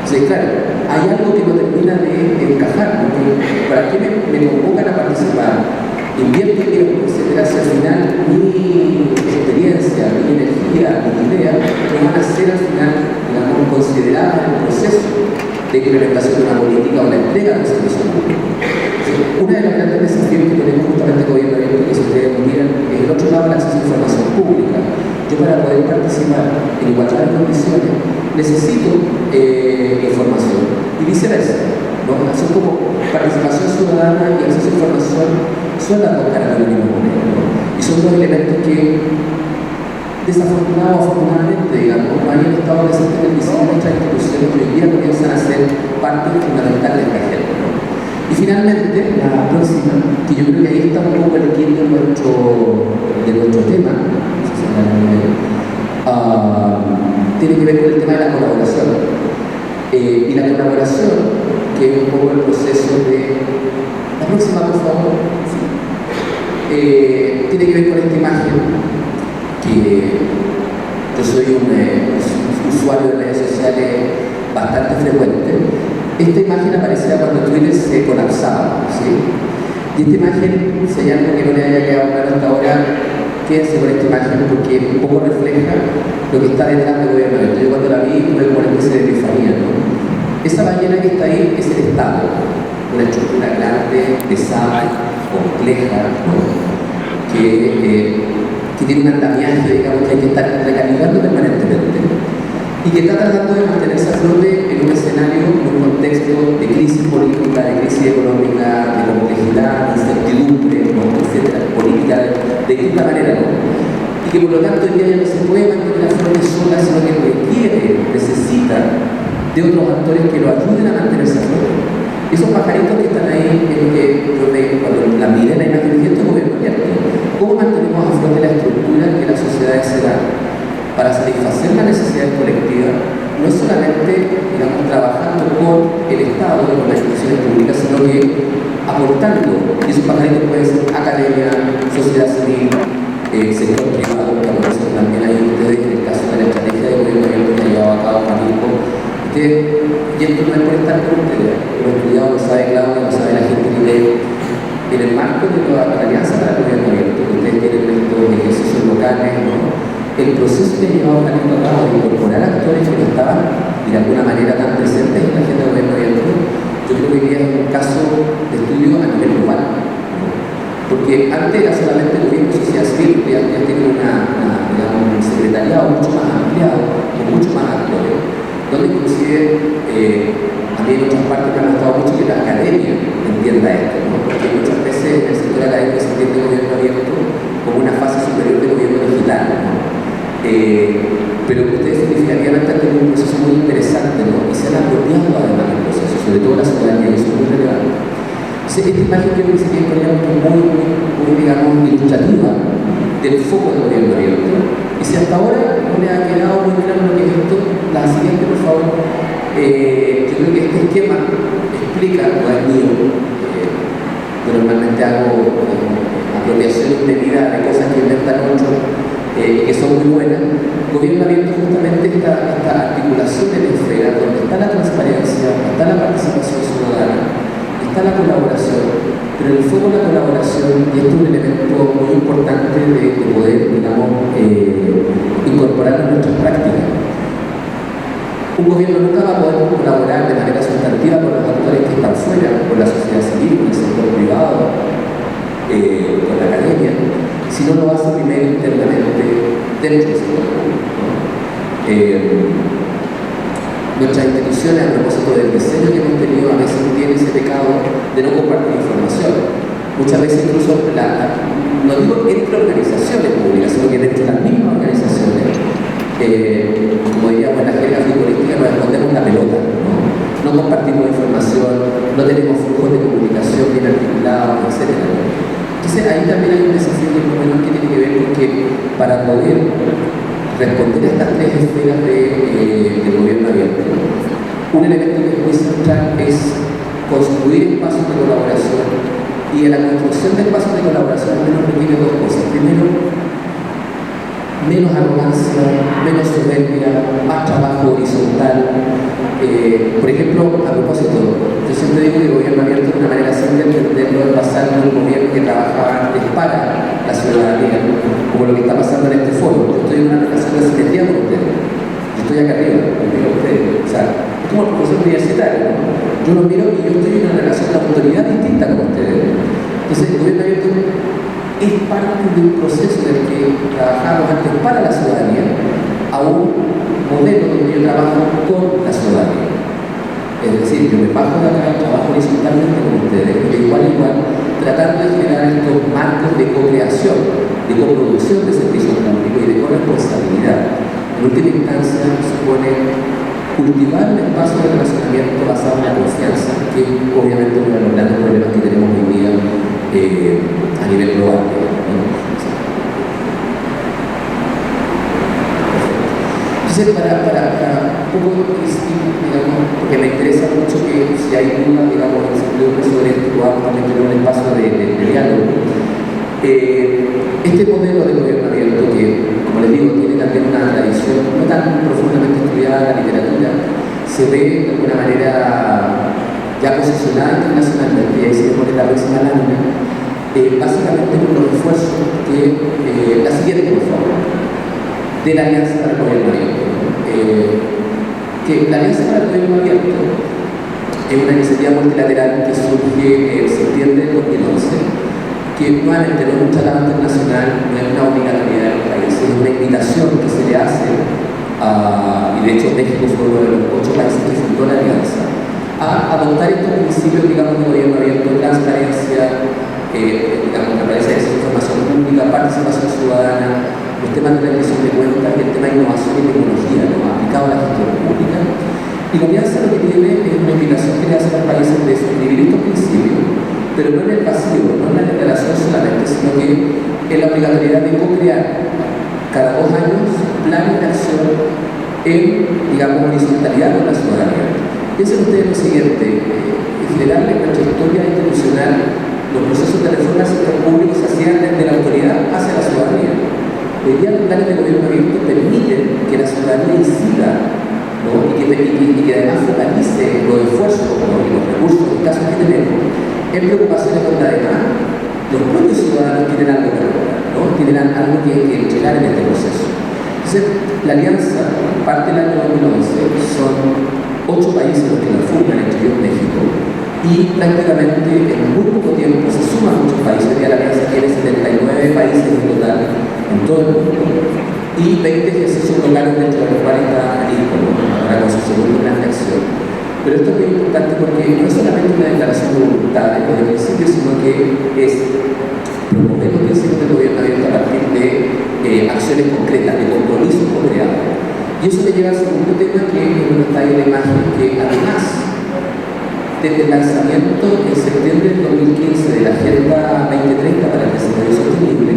Entonces, claro, hay algo que no termina de encajar, porque ¿para qué me convocan a participar? Invierto tiempo, etcétera, si al final mi experiencia, mi energía, mi idea no van a ser al final, digamos, consideradas en el proceso de implementación de una política o la entrega de un servicio público. Una de las grandes desafíos que tenemos justamente el gobierno abierto, que si ustedes miran, es el otro lado del acceso a información pública. Yo para poder participar en igualdad de condiciones necesito información y viceversa, ¿no? Son como participación ciudadana y acceso a información son las dos caras del mismo moneda, ¿no? Y son dos elementos que desafortunadamente o afortunadamente, digamos, no hayan estado presentes en el diseño de nuestras instituciones que hoy día comienzan a ser parte fundamental de esta agenda, ¿no? Y finalmente, la próxima, que yo creo que ahí está un poco el kit de nuestro tema, tiene que ver con el tema de la colaboración. Y la colaboración, que es un poco el proceso de... La próxima, por favor. Tiene que ver con esta imagen, que yo soy un usuario de redes sociales bastante frecuente. Esta imagen aparecía cuando Twitter se colapsaba, ¿sí? Y esta imagen, si hay algo que no le haya quedado claro hasta ahora, quédense con esta imagen porque un poco refleja lo que está detrás del gobierno. Yo cuando la vi tuve como una especie de epifanía, ¿no? Esa ballena que está ahí es el Estado, una estructura grande, pesada, compleja, ¿no? que tiene un andamiaje, digamos, que hay que estar recalibrando permanentemente y que está tratando de mantenerse a flote en un escenario, en un contexto de crisis política, de crisis económica, de complejidad, de incertidumbre, ¿no? Etcétera, política de esta manera, ¿no? Y que por lo tanto hoy día ya no se puede mantener a flote sola, sino que requiere, necesita de otros actores que lo ayuden a mantenerse a flote. Esos pajaritos que están ahí, cuando la miré la imagen de esto gobierno abierto, ¿cómo mantenemos a flote la estructura que las sociedades se dan para satisfacer las necesidades colectivas? No es solamente, digamos, trabajando con el Estado, con las instituciones públicas, sino que aportando. Y esos pajaritos pueden ser academia, sociedad civil, sector privado, que conocen también ahí ustedes en el caso de la estrategia de gobierno abierto que ha llevado a cabo Marisco. Y esto no es por estar con ustedes, lo he estudiado, lo sabe Claudia, lo sabe la gente que lee. En el marco de la alianza para el gobierno abierto, que ustedes tienen estos ejercicios locales, ¿no? El proceso que ha llevado a cabo de incorporar actores que no estaban de alguna manera tan presentes en la agenda del gobierno abierto, yo creo que hoy día es un caso de estudio a nivel global, ¿no? Porque antes era solamente el gobierno y sociedad civil, ya tiene un secretariado mucho más ampliado, con mucho más actores, donde inclusive a mí en otras partes me ha gustado mucho que la academia entienda esto, ¿no? Porque muchas veces el sector académico se entiende el gobierno abierto como una fase superior del gobierno digital, ¿no? Pero que ustedes significativamente han tenido un proceso muy interesante, ¿no? Y se han apropiado además del proceso, sobre todo la ciudadanía, y eso es muy relevante. Entonces, esta imagen creo que sería muy, digamos, ilustrativa del foco del gobierno abierto. Y si hasta ahora no le ha quedado muy claro lo que es esto, la siguiente, por favor. Yo creo que este esquema explica, no es mío, yo normalmente hago apropiación indebida de cosas que inventan otros y que son muy buenas. Gobierno abierto justamente esta articulación de la esfera donde está la transparencia, está la participación ciudadana, está la colaboración, pero en el foco de la colaboración, y esto es un elemento muy importante de poder, digamos, incorporar en nuestras prácticas. Un gobierno nunca va a poder colaborar de manera sustantiva con los actores que están fuera, con la sociedad civil, con el sector privado, con la academia, si no lo hace primero internamente dentro del sector público, ¿no? Nuestras instituciones, a propósito del diseño que hemos tenido, a veces tienen ese pecado de no compartir información. Muchas veces incluso, no digo entre organizaciones públicas, sino que dentro de las mismas organizaciones, como diríamos en la jerga futbolística, nos escondemos la pelota, ¿no? No compartimos información, no tenemos flujos de comunicación bien articulados, etc. Entonces ahí también hay un desafío que tiene que ver con que para poder responder a estas tres esferas del gobierno abierto, un elemento que es muy central es construir espacios de colaboración, y en la construcción de espacios de colaboración nos requiere dos cosas. Primero, menos arrogancia, menos soberbia, más trabajo horizontal. Por ejemplo, a propósito, yo siempre digo que el gobierno abierto es una manera simple de entenderlo, es pasar de un gobierno que trabaja antes para la ciudadanía, como lo que está pasando en este foro. Yo estoy en una relación de simetría con ustedes. Yo estoy acá arriba, yo miro a ustedes. O sea, es como el profesor universitario, ¿no? Yo los miro y yo estoy en una relación de autoridad distinta con ustedes. Entonces, el gobierno abierto es parte de un proceso en el que trabajamos antes para la ciudadanía a un modelo donde yo trabajo con la ciudadanía. Es decir, yo me bajo de acá y trabajo horizontalmente con ustedes, de igual a igual, tratando de generar estos marcos de co-creación, de coproducción de servicios públicos y de corresponsabilidad. En última instancia, supone cultivar un espacio de relacionamiento basado en la confianza, que obviamente es uno de los grandes problemas que tenemos hoy día a nivel global, ¿no? Entonces, para un poco, digamos, porque me interesa mucho que si hay dudas, digamos, sobre esto, podamos también tener un espacio de diálogo. Este modelo de gobierno abierto, que, como les digo, tiene también una tradición no tan profundamente estudiada en la literatura, se ve de alguna manera ya posicionada internacionalmente, y ahí se pone la próxima lámina, básicamente con los esfuerzos que, la siguiente, por favor, de la Alianza para el Gobierno Abierto. Que la Alianza para el Gobierno Abierto es una iniciativa multilateral que surge en septiembre de 2011, que nuevamente no es un tratado internacional, no es una obligatoriedad de los países, es una invitación que se le hace y de hecho México fue uno de los 8 países que fundó la Alianza, a adoptar estos principios, digamos, de gobierno abierto, transparencia, digamos, transparencia de información pública, participación ciudadana, los temas de rendición de cuentas y el tema de innovación y tecnología, ¿no?, aplicado a la gestión pública. Y la Alianza lo que tiene es una invitación que le hace a los países de suscribir estos principios, pero no en el pasivo, no en la declaración solamente, sino que en la obligatoriedad de co-crear cada 2 años planes de acción en, digamos, horizontalidad con la ciudadanía. Piensen ustedes lo siguiente, en general en nuestra historia institucional, los procesos de reforma del sector público se hacían desde la autoridad hacia la ciudadanía. Hoy día los planes de gobierno abierto permiten que la ciudadanía incida, ¿no?, y que además focalice los esfuerzos, ¿no?, y los recursos escasos que tenemos en preocupaciones donde además los propios ciudadanos tienen algo que lograr, ¿no?, tienen algo que entregar en este proceso. Entonces, la Alianza parte del año 2011, son 8 países los que la fundan, entre ellos México, y prácticamente en muy poco tiempo se suman muchos países. Ya la Alianza tiene 79 países en total en todo el mundo y 20 ejercicios locales dentro de los cuales está México, ¿no?, para con su segundo plan de acción. Pero esto es muy importante porque no es solamente una declaración de voluntad o de principio, sino que es promover los principios del gobierno abierto a partir de acciones concretas, de compromisos co-creados. Y eso me lleva al segundo tema, que no está ahí en la imagen, que además desde el lanzamiento en septiembre del 2015 de la Agenda 2030 para el Desarrollo Sostenible,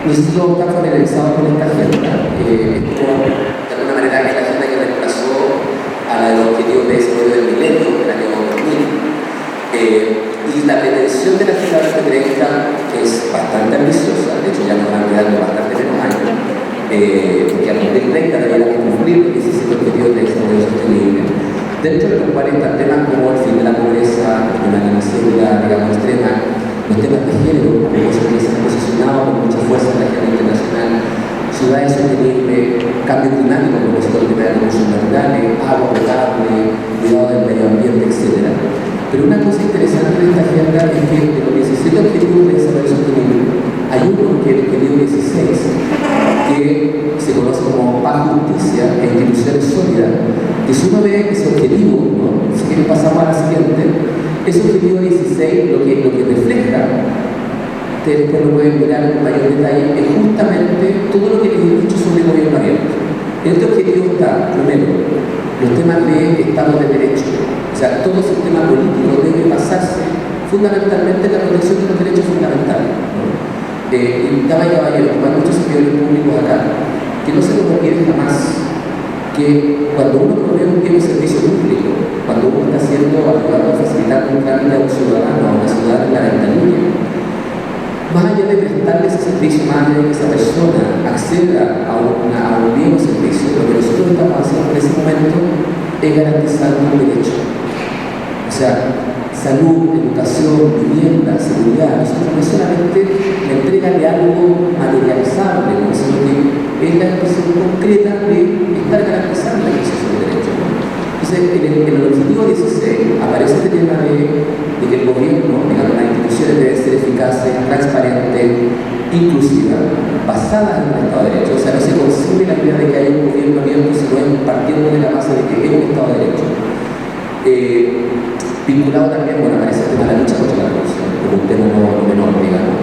no sé si todos están familiarizados con esta agenda. De alguna manera es la agenda que reemplazó a la de los objetivos de desarrollo del milenio del año 2000. Y la pretensión de la Agenda 2030 es bastante ambiciosa, de hecho ya nos van quedando bastante menos años, porque al 2030 deberíamos cumplir los 17 objetivos de desarrollo sostenible, dentro de los cuales están temas como el fin de la pobreza, una miseria, digamos, extrema, los temas de género, como se han posicionado con mucha fuerza en la agenda internacional, ciudades sostenibles, cambio climático, como se puede tener recursos naturales, agua potable, cuidado del medio ambiente, etc. Pero una cosa interesante de esta agenda es que de los 17 objetivos de desarrollo sostenible, hay uno que es el objetivo 16, que se conoce como paz, justicia e instituciones sólidas, que si uno ve ese objetivo, ¿no? Si quieren pasamos a la siguiente, ese objetivo 16 lo que refleja, ustedes después lo pueden mirar con mayor detalle, es justamente todo lo que les he dicho sobre gobierno abierto. En este objetivo está, primero, los temas de Estado de Derecho. O sea, todo sistema político debe basarse fundamentalmente en la protección de los derechos fundamentales, ¿no? Damas y caballeros, hay muchos servidores públicos acá, que no se nos olvide jamás que cuando uno provee un servicio público, cuando uno está haciendo, ayudando a facilitar un trámite a un ciudadano, a una ciudadana en la ventanilla, más allá de prestarle ese servicio, más allá de que esa persona acceda a un bien servicio, lo que nosotros estamos haciendo en ese momento es garantizar un derecho. O sea, salud, educación, vivienda, seguridad. Nosotros no solamente la entrega de algo materializable, ¿no? Sino que es la expresión concreta de estar garantizando la ejercicio del derecho, ¿no? Entonces, en el objetivo 16 aparece este tema de que el gobierno, digamos, las instituciones deben ser eficaces, transparentes, inclusivas, basadas en un Estado de Derecho. O sea, no se concibe la idea de que haya un gobierno abierto, sino es partiendo de la base de que es un Estado de Derecho. Vinculado también, bueno, aparece el tema de la lucha contra la corrupción, como un tema no menor, digamos.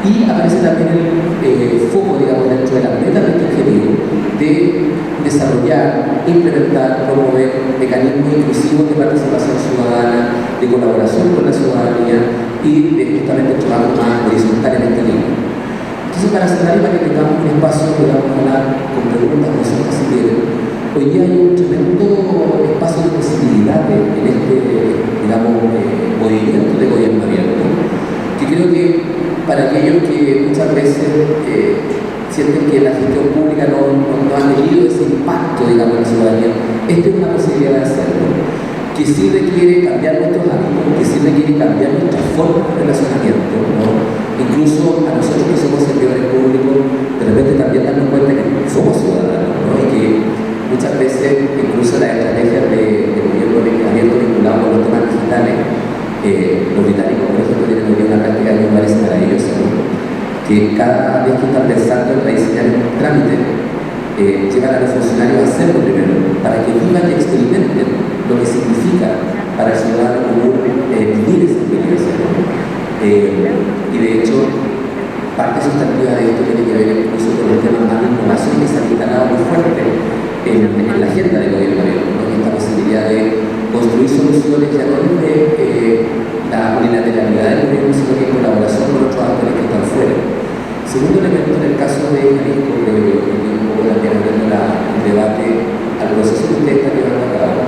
Y aparece también el foco, digamos, dentro de la meta de este objetivo de desarrollar, implementar, promover mecanismos inclusivos de participación ciudadana, de colaboración con la ciudadanía y de justamente el trabajo más horizontal en este libro. Entonces, para cerrar y para que tengamos un espacio, digamos, con preguntas, consultas si quieren, hoy día hay un tremendo espacio de posibilidades en este, digamos, movimiento de gobierno abierto, que creo que para aquellos que muchas veces sienten que la gestión pública no ha tenido ese impacto, digamos, en la ciudadanía, esta es una posibilidad de hacerlo, que sí requiere cambiar nuestros hábitos, que sí requiere cambiar nuestras formas de relacionamiento, ¿no? Incluso a nosotros que somos servidores públicos, de repente también darnos cuenta que somos ciudadanos, ¿no? Y que muchas veces, incluso las estrategias de gobierno abierto vinculado con los temas digitales, los británicos, por ejemplo, tienen hoy una práctica que me parece maravillosa, ¿no? Que cada vez que están pensando en rediseñar un trámite, llevan a los funcionarios a hacerlo primero, para que vivan y experimenten lo que significa para el ciudadano común vivir esa experiencia, ¿no? Y de hecho, parte sustantiva de esto tiene que ver incluso con el tema más de innovación que se ha instalado muy fuerte en la agenda del gobierno abierto, ¿no? Esta posibilidad de construir soluciones ya no desde la unilateralidad del gobierno, sino que en colaboración con otros actores que están fuera. Segundo elemento, en el caso de Jalisco, creo que un poco también abriendo el debate al proceso que ustedes están llevando a cabo.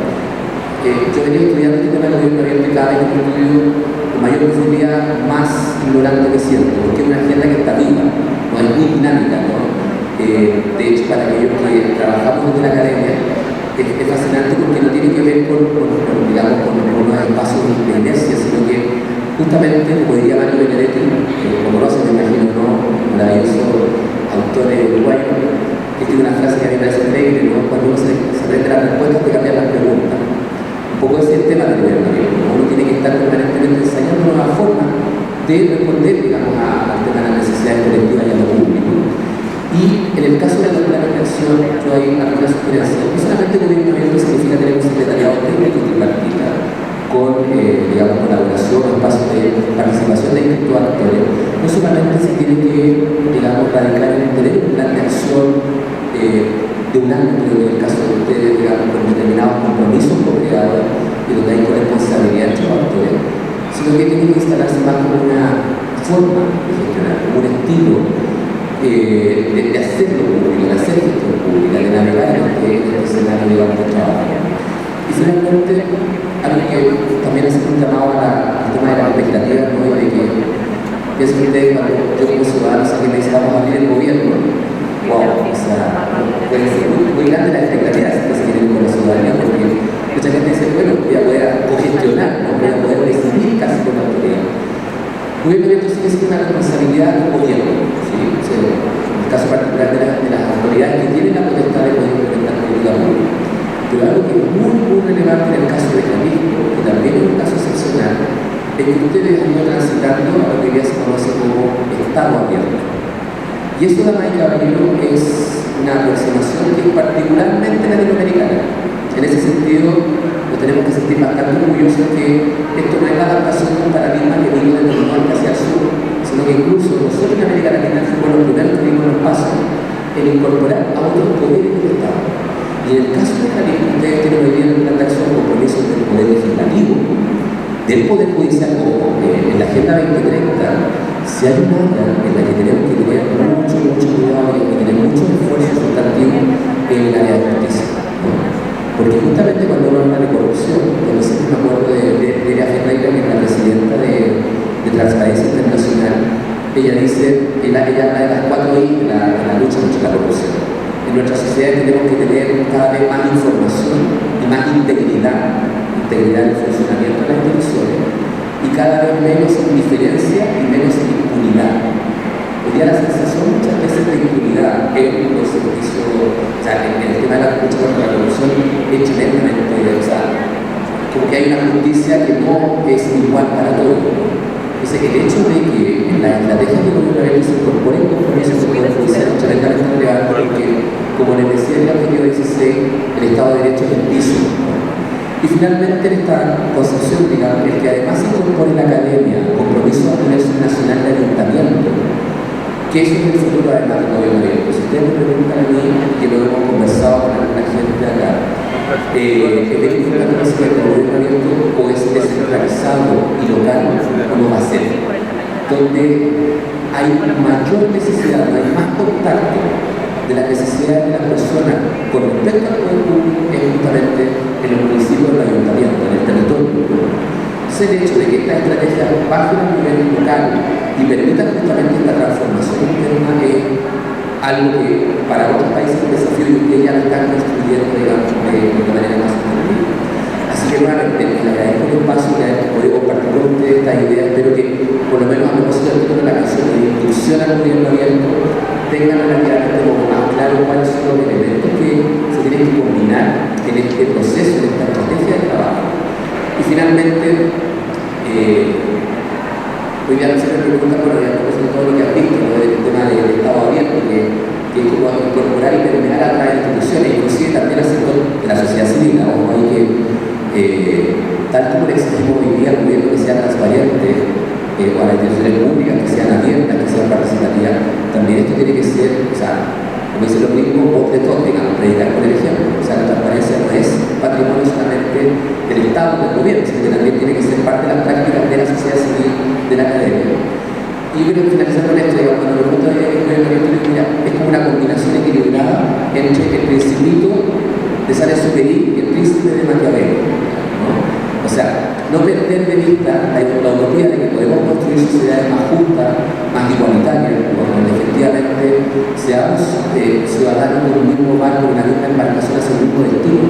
Yo venía estudiando este tema del gobierno abierto y cada vez que estudio con mayor profundidad, más ignorante me siento, porque es una agenda que está viva, no es muy dinámica, ¿no? De hecho, para aquellos que trabajamos desde la academia, es fascinante porque no tiene que ver digamos, con unos espacios de inercia, sino que justamente, como diría Mario Benedetti, como lo hace, me imagino, ¿no? Maravilloso autor uruguayo, que tiene una frase que a mí me parece increíble, ¿no? Cuando uno se aprende las respuestas, te cambian las preguntas. Un poco ese es el tema del gobierno abierto, ¿no? Uno tiene que estar permanentemente ensayando nuevas formas de responder, digamos, al tema de las necesidades colectivas y a lo público. Y en el caso de la reflexión, yo hay alguna sugerencia. No solamente gobierno abierto significa tener un secretariado técnico tripartita con, digamos, colaboración, espacios de participación de distintos actores. No solamente se tiene que, digamos, radicar en tener un plan de acción de un ámbito, en el caso de ustedes, digamos, con determinados compromisos co-creados, y donde hay corresponsabilidad entre los actores, sino que tiene que instalarse más como una forma de gestionar, como un estilo de hacerlo público, de hacer gestión pública, de navegar en este escenario de trabajo. Y finalmente, algo que también hace un llamado al tema de las expectativas, ¿no? De que pienso que ustedes, cuando yo como ciudadano, sé que me dice vamos a abrir el gobierno, wow, o sea, puede ser muy grande la expectativa que se tiene con la ciudadanía, porque mucha gente dice, bueno, voy a poder cogestionar, ¿no? Voy a poder decidir casi con la autoridad. El gobierno abierto sí que es una responsabilidad del gobierno, ¿sí? O sea, en el caso particular de las autoridades que tienen la potestad de poder implementar política pública. Pero algo que es muy relevante en el caso de Jalisco, que también es un caso excepcional, es que ustedes han ido transitando a lo que ya se conoce como Estado abierto. Y eso, damas y caballeros, es una aproximación que es particularmente latinoamericana. En ese sentido, nos tenemos que sentir bastante orgullosos que esto no es la adaptación de un paradigma que vino desde el norte hacia el sur, sino que incluso nosotros en América Latina fuimos los primeros que dimos los pasos en incorporar a otros poderes del Estado. Y en el caso de Jalisco, ustedes tienen hoy día en el plan de acción compromisos del Poder Legislativo, del Poder Judicial, como en la Agenda 2030, si hay una área en la que tenemos que tener mucho cuidado y que tener mucho esfuerzo sustantivo en el área de justicia, ¿no? Porque justamente cuando uno habla de corrupción, yo siempre me acuerdo de Elia Ferreira, que es la presidenta de Transparencia Internacional, ella dice, ella habla de las 4 I de la lucha contra la corrupción. En nuestra sociedad tenemos que tener cada vez más información y más integridad en el funcionamiento de las instituciones y cada vez menos indiferencia y menos impunidad. Hoy día la sensación muchas veces de impunidad en los servicios, o sea, en el tema de la lucha contra la corrupción es tremendamente, o sea, como que hay una justicia que no es igual para todos. Entonces, el hecho de que en la estrategia de gobierno se incorporen compromisos de poder judicial es tremendamente relevante porque, como les decía en el artículo 16, el Estado de Derecho es el piso. Y finalmente esta concepción, digamos, es que además se incorpore en la academia compromisos a nivel nacional de ayuntamiento, que eso es el futuro además del gobierno abierto. Si ustedes me preguntan a mí, que lo hemos conversado con alguna gente acá, el beneficio de la del gobierno abierto o es descentralizado y local o no va a ser, donde hay mayor necesidad, hay más contacto de las necesidades de las personas con respecto al poder público es justamente en los municipios del ayuntamiento, en el territorio. Entonces, el hecho de que esta estrategia baje a nivel local y permita justamente esta transformación interna es algo que para otros países es un desafío y que ya lo están construyendo, digamos, de manera más sostenible. Así que nuevamente, les agradezco el espacio que hayan podido compartir con ustedes esta idea. Espero que, por lo menos a propósito del título de la canción de instrucción al gobierno abierto, tengan relativamente como más claro cuáles son los elementos que se tienen que combinar en este proceso, en esta estrategia de trabajo. Y finalmente, hoy día se me pregunta, bueno, ya por todo lo que has visto, ¿no? Del tema del Estado abierto, que es como incorporar y permear a otras instituciones, inclusive también al sector de la sociedad civil, ¿no? Hay que, tal como le exigimos hoy día al gobierno que sea transparente, o a las instituciones públicas que sean abiertas, que sean participativas, también esto tiene que ser, o sea, como dice lo mismo, voz de todos, digamos, predicar con el ejemplo. O sea, la transparencia no es patrimonio solamente del Estado, del gobierno, sino que también tiene que ser parte de las prácticas de la sociedad civil, de la academia. Y yo creo que finalizando con esto, digamos, cuando me pregunto mira, es como una combinación equilibrada entre el principito de Saint-Exupéry y el príncipe de Maquiavelo, ¿no? O sea, no perder de vista la utopía de que podemos construir sociedades más justas, más igualitarias, donde efectivamente seamos ciudadanos con un mismo barco, una misma embarcación hacia un mismo destino,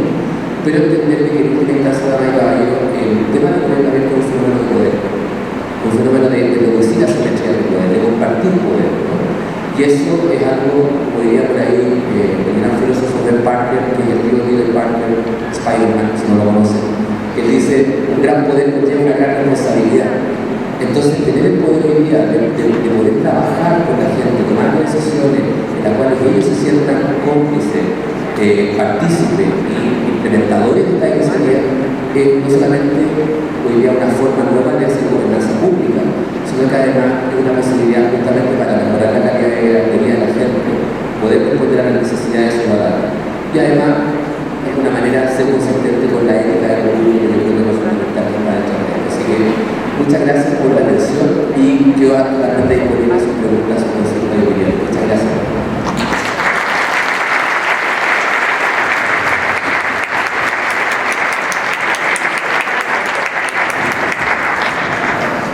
pero entender que en este caso de caballero, el tema del gobernamiento es un fenómeno de poder, un fenómeno de reducir la simetría del poder, de compartir poder, ¿no? Y eso es algo, como diría por ahí el gran filósofo Ben Parker, que es el tío de Peter Parker, Spider-Man, si no lo conocen, que dice, un gran poder conlleva una gran responsabilidad. Entonces, tener el poder hoy día de poder trabajar con la gente, tomar decisiones en las cuales ellos se sientan cómplices, partícipes y implementadores de esta iniciativa, no solamente hoy día una forma nueva de hacer gobernanza pública, sino que además es una posibilidad justamente para mejorar la calidad de vida de la gente, poder responder a las necesidades ciudadanas. Y además, alguna manera ser consistente con la ética del mundo y el mundo de los fundamentales para el Chile. Así que muchas gracias por la atención y quedo totalmente disponible a sus preguntas o consultas de opinión. Muchas gracias.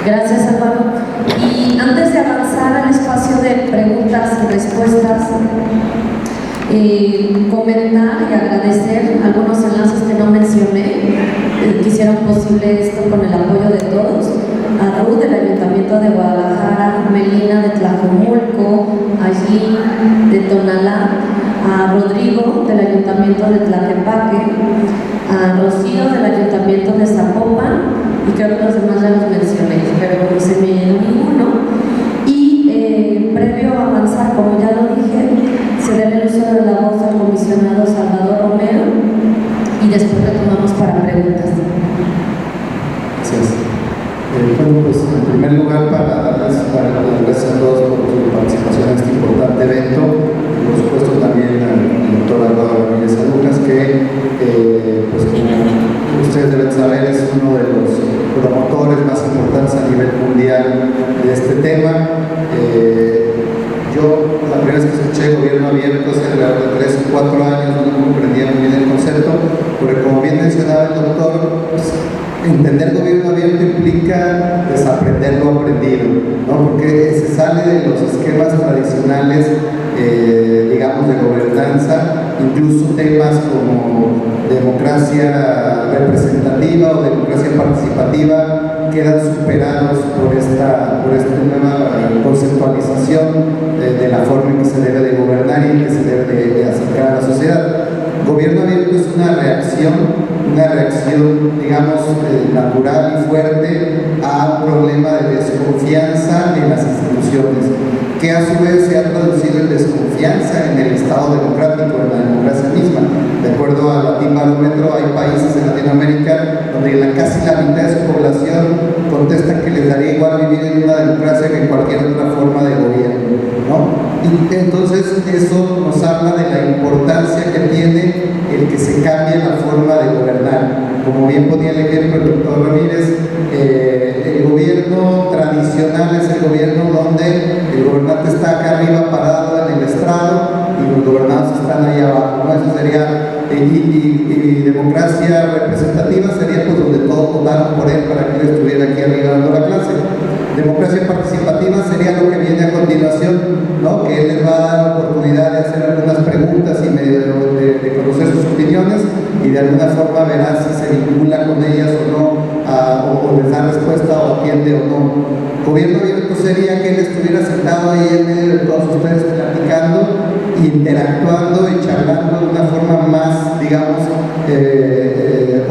Gracias, Álvaro. Y antes de avanzar al espacio de preguntas y respuestas, comentar y agradecer algunos enlaces que no mencioné, que hicieron posible esto con el apoyo de todos. A Ruth del Ayuntamiento de Guadalajara, Melina de Tlajomulco, Ailín de Tonalá, a Rodrigo del Ayuntamiento de Tlaquepaque, a Rocío del Ayuntamiento de Zapopan, y creo que los demás ya los mencioné, pero no se me llenó ninguno. Y previo a avanzar, como ya lo dije, se debe el uso de la voz al comisionado Salvador Romero y después retomamos para preguntas. Gracias. Bueno, pues en primer lugar, para darles las gracias a todos por su participación en este importante evento, y por supuesto también al doctor Álvaro Ramírez Adujas, que pues como ustedes deben saber es uno de los promotores más importantes a nivel mundial de este tema. Yo la primera vez que escuché gobierno abierto hace alrededor de 3 o 4 años no comprendía muy bien el concepto, porque como bien mencionaba el doctor, pues, entender gobierno abierto implica desaprender lo aprendido, ¿no? Porque se sale de los esquemas tradicionales, digamos, de gobernanza, incluso temas como democracia representativa o democracia participativa quedan superados por esta nueva conceptualización de la forma en que se debe de gobernar y en que se debe de acercar a la sociedad. Gobierno abierto es una reacción, digamos, natural y fuerte a un problema de desconfianza en las instituciones, que a su vez se ha traducido en desconfianza en el Estado democrático, en la democracia misma. De acuerdo al Latin Barómetro, hay países en Latinoamérica donde casi la mitad de su población contesta que les daría igual vivir en una democracia que en cualquier otra forma de gobierno, ¿no? Y entonces eso nos habla de la importancia que tiene el que se cambie la forma de gobernar. Como bien ponía el ejemplo el doctor Ramírez, el gobierno tradicional es el gobierno donde el gobernante está acá arriba parado en el estrado y los gobernados están ahí abajo, ¿no? Eso sería, y democracia representativa sería pues donde todos votaron por él para que él estuviera aquí arriba dando la clase. Democracia participativa sería lo que viene a continuación, ¿no? Que él les va a dar la oportunidad de hacer algunas preguntas y medio de conocer sus opiniones y de alguna forma verá si se vincula con ellas o no, o les da respuesta o atiende o no. Gobierno abierto sería que él estuviera sentado ahí en medio de todos ustedes platicando, interactuando y charlando de una forma más, digamos,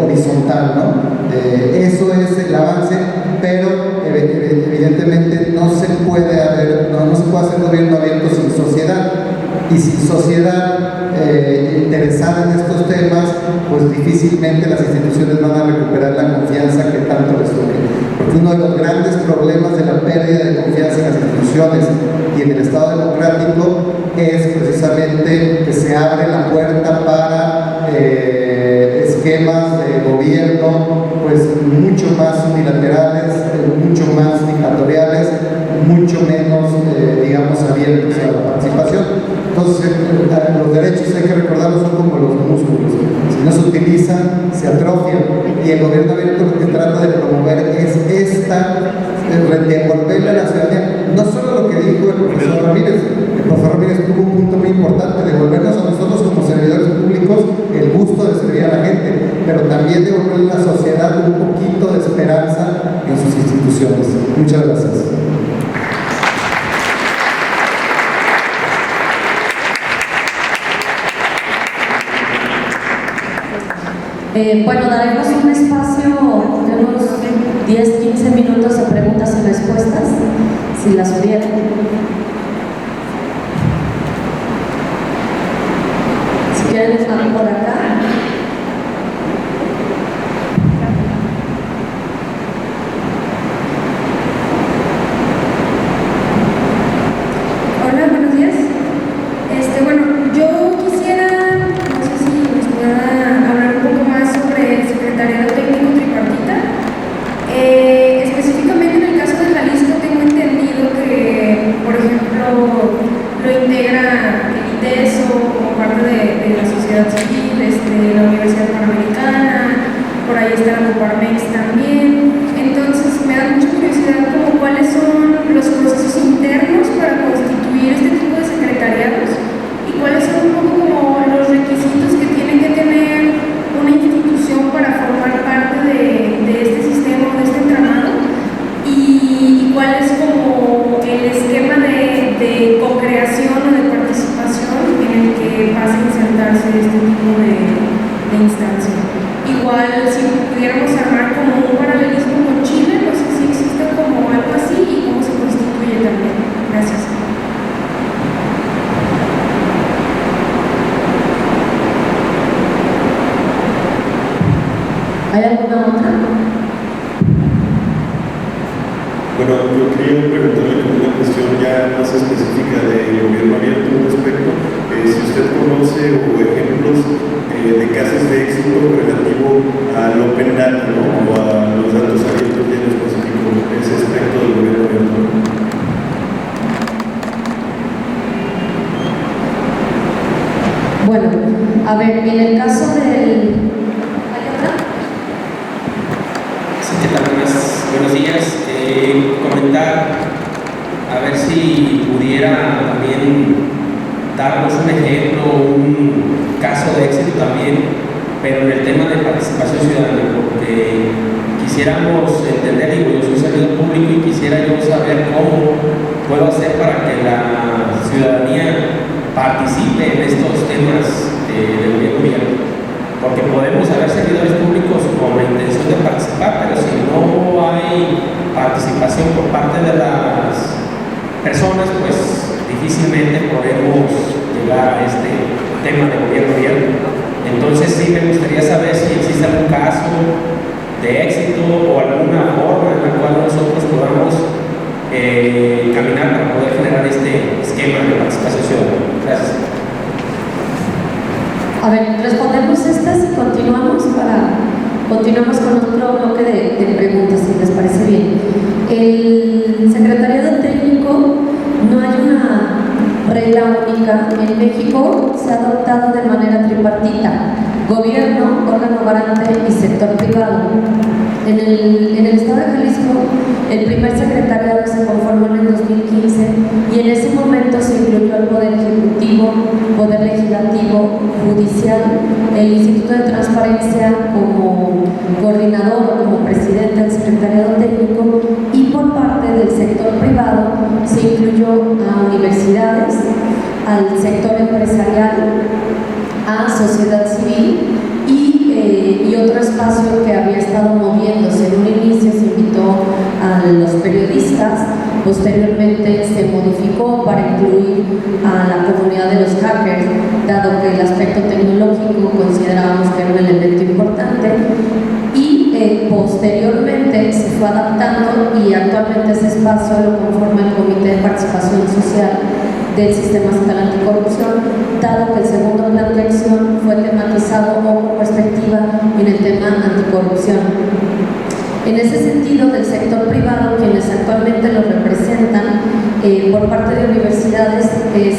horizontal, ¿no? Eso es el avance, pero evidentemente no se puede hacer gobierno abierto sin sociedad, y sin sociedad interesada en estos temas, pues difícilmente las instituciones van a recuperar la confianza que tanto les surge. Porque uno de los grandes problemas de la pérdida de confianza en las instituciones y en el Estado democrático es precisamente que se abre la puerta para esquemas de gobierno pues mucho más unilaterales, mucho más dictatoriales, mucho menos, digamos, abiertos a la participación. Entonces, los derechos, hay que recordarlos, son como los músculos. Si no se utilizan, se atrofian. Y el gobierno abierto lo que trata de promover es devolverle a la ciudadanía, no solo lo que dijo el profesor Ramírez. El profesor Ramírez tuvo un punto muy importante: devolvernos a nosotros como servidores públicos el gusto de servir a la gente, pero también devolverle a la sociedad un poquito de esperanza en sus instituciones. Muchas gracias. Bueno, daremos un espacio de unos 10-15 minutos de preguntas y respuestas, si las hubiera. Si quieren, están por acá. Hola, buenos días. Bueno, yo quisiera, no sé si nos pueda Bueno, yo quería preguntarle como una cuestión ya más específica de gobierno abierto al respecto. Si usted conoce o ejemplos de casos de éxito relativo al Open Data, ¿no? O a los datos abiertos ya en específico, ese aspecto del gobierno abierto. Bueno, a ver, en el caso del... ¿Hay otra? Sí, ¿qué tal? Buenos días. Comentar, a ver si pudiera también darnos un ejemplo, un caso de éxito también, pero en el tema de participación ciudadana, porque quisiéramos entender, digo, yo soy servidor público y quisiera yo saber cómo puedo hacer para que la ciudadanía participe en estos temas del gobierno, porque podemos haber servidores públicos con la intención de participar, pero si no hay participación por parte de las personas, pues difícilmente podemos llegar a este tema de gobierno abierto. Entonces sí me gustaría saber si existe algún caso de éxito o alguna forma en la cual nosotros podamos caminar para poder generar este esquema de participación ciudadana. Gracias. A ver, respondemos estas y continuamos con otro bloque de preguntas, si les parece bien. El secretariado técnico, no hay una regla única. En México se ha adoptado de manera tripartita: gobierno, órgano garante y sector privado. En el estado de Jalisco, el primer secretariado se conformó en el 2015 y en ese momento se incluyó el Poder Ejecutivo, Poder Legislativo, Judicial, el Instituto de Transparencia como coordinador o como presidente del secretariado técnico, y por parte del sector privado se incluyó a universidades, al sector empresarial, a sociedad civil y otro espacio que había estado moviéndose. En un inicio se invitó a los periodistas, posteriormente se modificó para incluir a la comunidad de los hackers, dado que el aspecto tecnológico considerábamos que era un elemento importante, y posteriormente se fue adaptando y actualmente ese espacio lo conforma el Comité de Participación Social del Sistema Estatal Anticorrupción, dado que el segundo plan de acción fue tematizado o con perspectiva en el tema anticorrupción. En ese sentido, del sector privado, quienes actualmente lo representan, por parte de universidades, es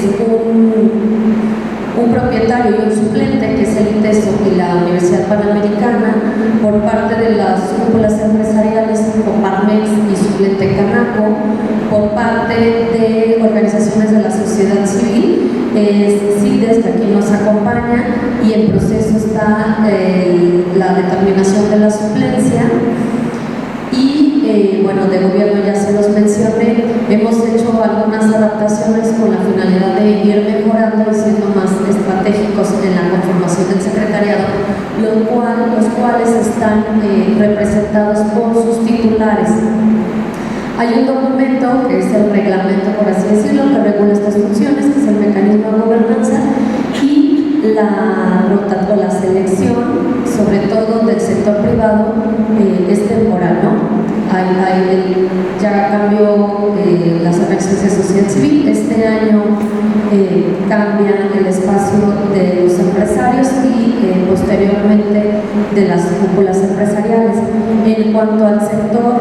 un propietario y un suplente, que es el ITESO y la Universidad Panamericana; por parte de las cúpulas empresariales, Coparmex y suplente Canaco; por parte de organizaciones de la sociedad civil, CIDES, que aquí nos acompaña, y en proceso está la determinación de la suplencia. Y bueno, de gobierno ya se los mencioné. Hemos hecho algunas adaptaciones con la finalidad de ir mejorando y siendo más estratégicos en la conformación del secretariado, los cuales están representados por sus titulares. Hay un documento que es el reglamento, por así decirlo, que regula estas funciones, que es el mecanismo de gobernanza, y la selección, sobre todo del sector privado, es temporal, ¿no? Ya cambió las anexiones de sociedad civil. Este año cambia el espacio de los empresarios y posteriormente de las cúpulas empresariales. En cuanto al sector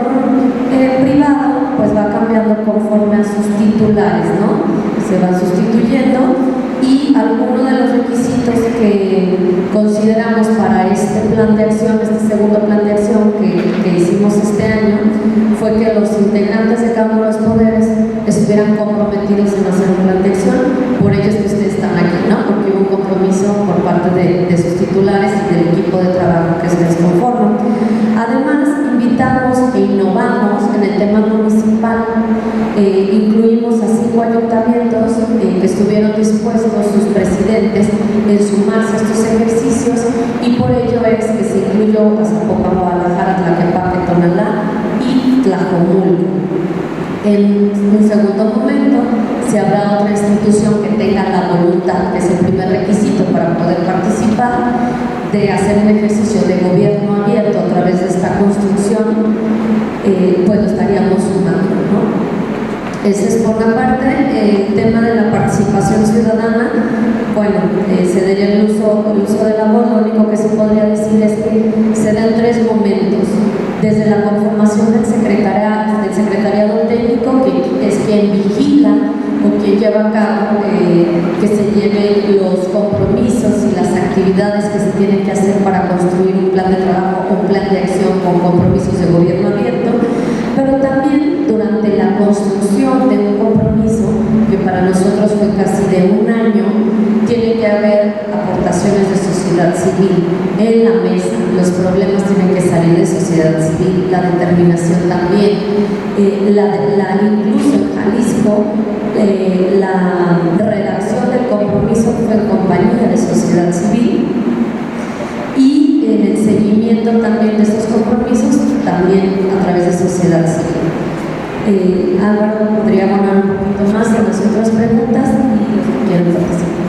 privado, pues va cambiando conforme a sus titulares, ¿no? Se van sustituyendo, y algunos de los requisitos que consideramos para este plan de acción, este segundo plan de acción que hicimos este año, fue que los integrantes de cada uno de los poderes estuvieran comprometidos en hacer un plan de acción. Por ello es que ustedes están aquí, ¿no? Porque hubo un compromiso por parte de sus titulares y del equipo de trabajo que se les conforma. Además, invitamos e innovamos en el tema municipal. Incluimos a 5 ayuntamientos que estuvieron dispuestos, sus presidentes, en sumarse a estos ejercicios, y por ello es que se incluyó a Zapopan, Guadalajara, Tlaquepaque, Tonalá y Tlajomulco. En un segundo momento se habrá otra institución que tenga la voluntad, que es el primer requisito para poder participar, de hacer un ejercicio de gobierno abierto a través de esta construcción pues lo estaríamos sumando, ¿no? Ese es por una parte. El tema de la participación ciudadana, bueno, se daría el uso de la voz. Lo único que se podría decir es que se dan 3 momentos: desde la conformación del secretariado técnico, que es quien vigila o quien lleva a cabo que se lleven los compromisos y las actividades que se tienen que hacer para construir un plan de trabajo o un plan de acción con compromisos de gobierno abierto, pero también durante la construcción de un compromiso, que para nosotros fue casi de 1 año, tiene que haber aportaciones de sociedad civil en la mesa. Los problemas tienen que salir de sociedad civil, la determinación también, incluso en Jalisco, la redacción del compromiso fue en compañía de sociedad civil, y en el seguimiento también de estos compromisos también a través de sociedad civil. Álvaro podría abonar un poquito más en las otras preguntas y los que quieran participar.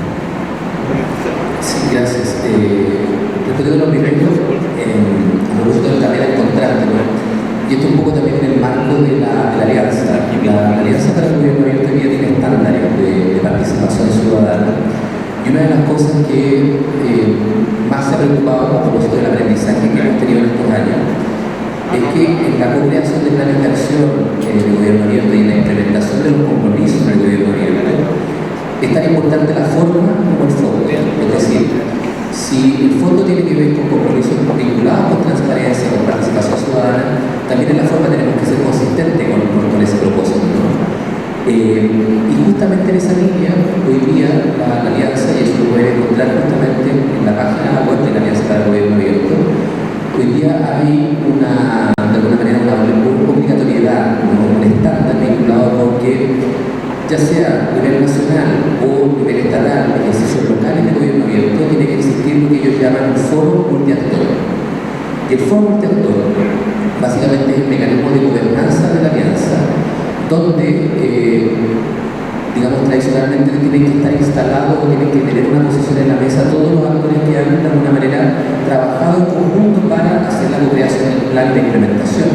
Sí, gracias. Respecto a lo primero, a propósito de también el contraste, ¿no? Y esto un poco también en el marco de la alianza. La Alianza para el Gobierno Abierto hoy día tiene estándares de participación ciudadana. Y una de las cosas que más se ha preocupado a propósito del aprendizaje que hemos tenido en estos años es que en la co-creación de planes de acción del Gobierno Abierto y en la implementación de los compromisos del Gobierno Abierto es tan importante la forma como el fondo. Es decir, si el fondo tiene que ver con compromisos vinculados con transparencia, con participación ciudadana, también en la forma tenemos que ser consistentes con ese propósito, ¿no? Y justamente en esa línea, hoy día la alianza, y eso lo pueden encontrar justamente en la página web de la Alianza para el Gobierno Abierto, hoy día hay de alguna manera una obligatoriedad, un estándar vinculado con que, ya sea a nivel nacional o a nivel estatal, ejercicios locales de gobierno abierto, tiene que existir lo que ellos llaman un foro multiactor. Y el foro multiactor básicamente es el mecanismo de gobernanza de la alianza, donde, digamos, tradicionalmente tienen que estar instalados o tienen que tener una posición en la mesa todos los actores que han de alguna manera trabajado en conjunto para hacer la co-creación del plan de implementación.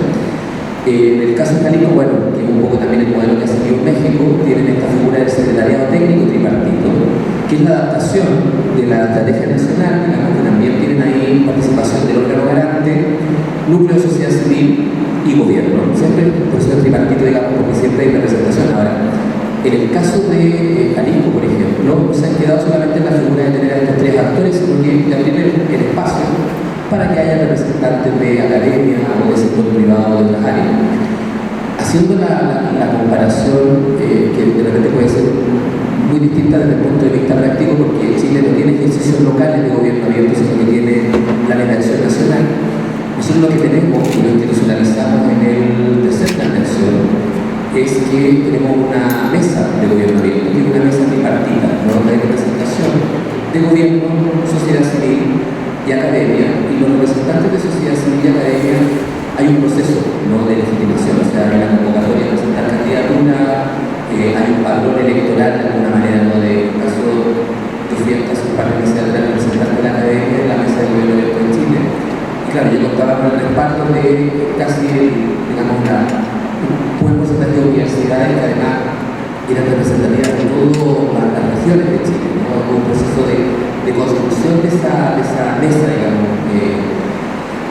En el caso de Jalisco, bueno, que es un poco también el modelo que ha seguido México, tienen esta figura del secretariado técnico tripartito, que es la adaptación de la estrategia nacional, digamos, que también tienen ahí participación del órgano garante, núcleo de sociedad civil y gobierno. Siempre por eso es tripartito, digamos, porque siempre hay representación. Ahora, en el caso de Jalisco, por ejemplo, no se han quedado solamente en la figura de tener a estos 3 actores, sino que también el espacio para que haya representantes de academia o de sector privado de otras áreas. Haciendo la comparación, que de repente puede ser muy distinta desde el punto de vista práctico, porque Chile no tiene ejercicios locales de gobierno abierto, sino que tiene planes de acción nacional. Nosotros lo que tenemos, y lo institucionalizamos en el tercer plan de acción, es que tenemos una mesa de gobierno abierto, que es una mesa tripartita, donde hay representación de gobierno, sociedad civil y academia, y los representantes de sociedad civil y academia hay un proceso, ¿no?, de legitimación, o sea, hay una convocatoria de presentar candidatura, hay un padrón electoral de alguna manera, ¿no?, de caso de fiestas, un par de inicial de la representante de la academia en la mesa de gobierno abierto en Chile. Y claro, yo contaba con el respaldo de casi, digamos, un buen porcentaje de universidades que además eran representativas de todas las regiones de Chile, ¿no? Hubo un proceso de construcción de esa mesa, digamos.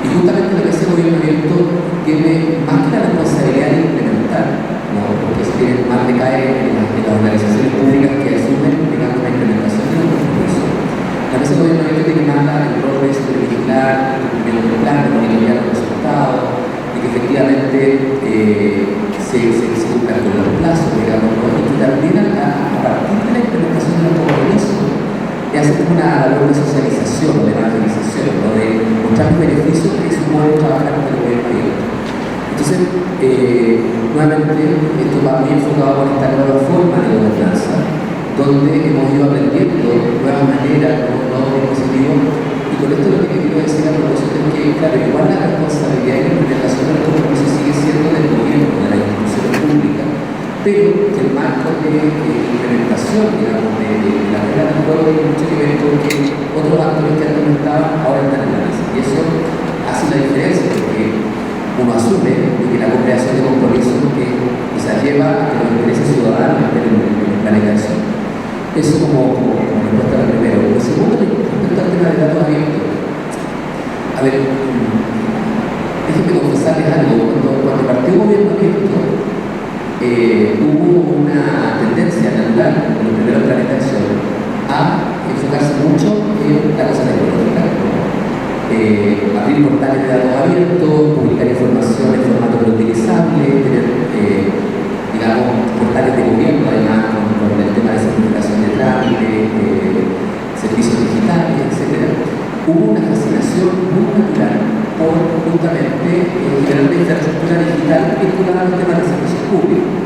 Y justamente la mesa de gobierno abierto tiene más que la responsabilidad de implementar, ¿no? Porque eso tiene más recae en las organizaciones públicas que asumen, digamos, la implementación de los compromisos. La mesa de gobierno abierto tiene más el rol de supervigilar el cumplimiento del plan, de monitorear los resultados, y que efectivamente se cumplan con los plazos, digamos, ¿no? Y que también a partir de la implementación de los compromisos hace como una labor de socialización, de evangelización, ¿no?, de mostrar los beneficios que supone trabajar con el gobierno abierto. Entonces, nuevamente, esto va muy enfocado con esta nueva forma de gobernanza, donde hemos ido aprendiendo nuevas maneras, nuevos dispositivos, y con esto lo que quiero decir a propósito es que, claro, igual la responsabilidad y la implementación de los compromisos sigue siendo del gobierno, de la institución pública, pero el marco de implementación, digamos, de la regla del juego tiene mucho que ver con que otros actores que antes no estaban ahora están en la mesa. Y eso hace la diferencia, porque uno asume de que la creación de compromisos que lleva a que los intereses ciudadanos estén en el planeta acción. Eso como respuesta al primero. Lo segundo, respecto al tema de datos abiertos. A ver, déjenme confesarles algo. Cuando partió el gobierno abierto, hubo una tendencia natural en los primeros planetas de acción a enfocarse mucho en la cosa tecnológica. Abrir portales de datos abiertos, publicar información en formato reutilizable, tener, digamos, portales de gobierno, además, con el tema de simplificación de trámites, servicios digitales, etc. Hubo una fascinación muy natural por justamente generar una infraestructura digital vinculada a los temas de servicios públicos.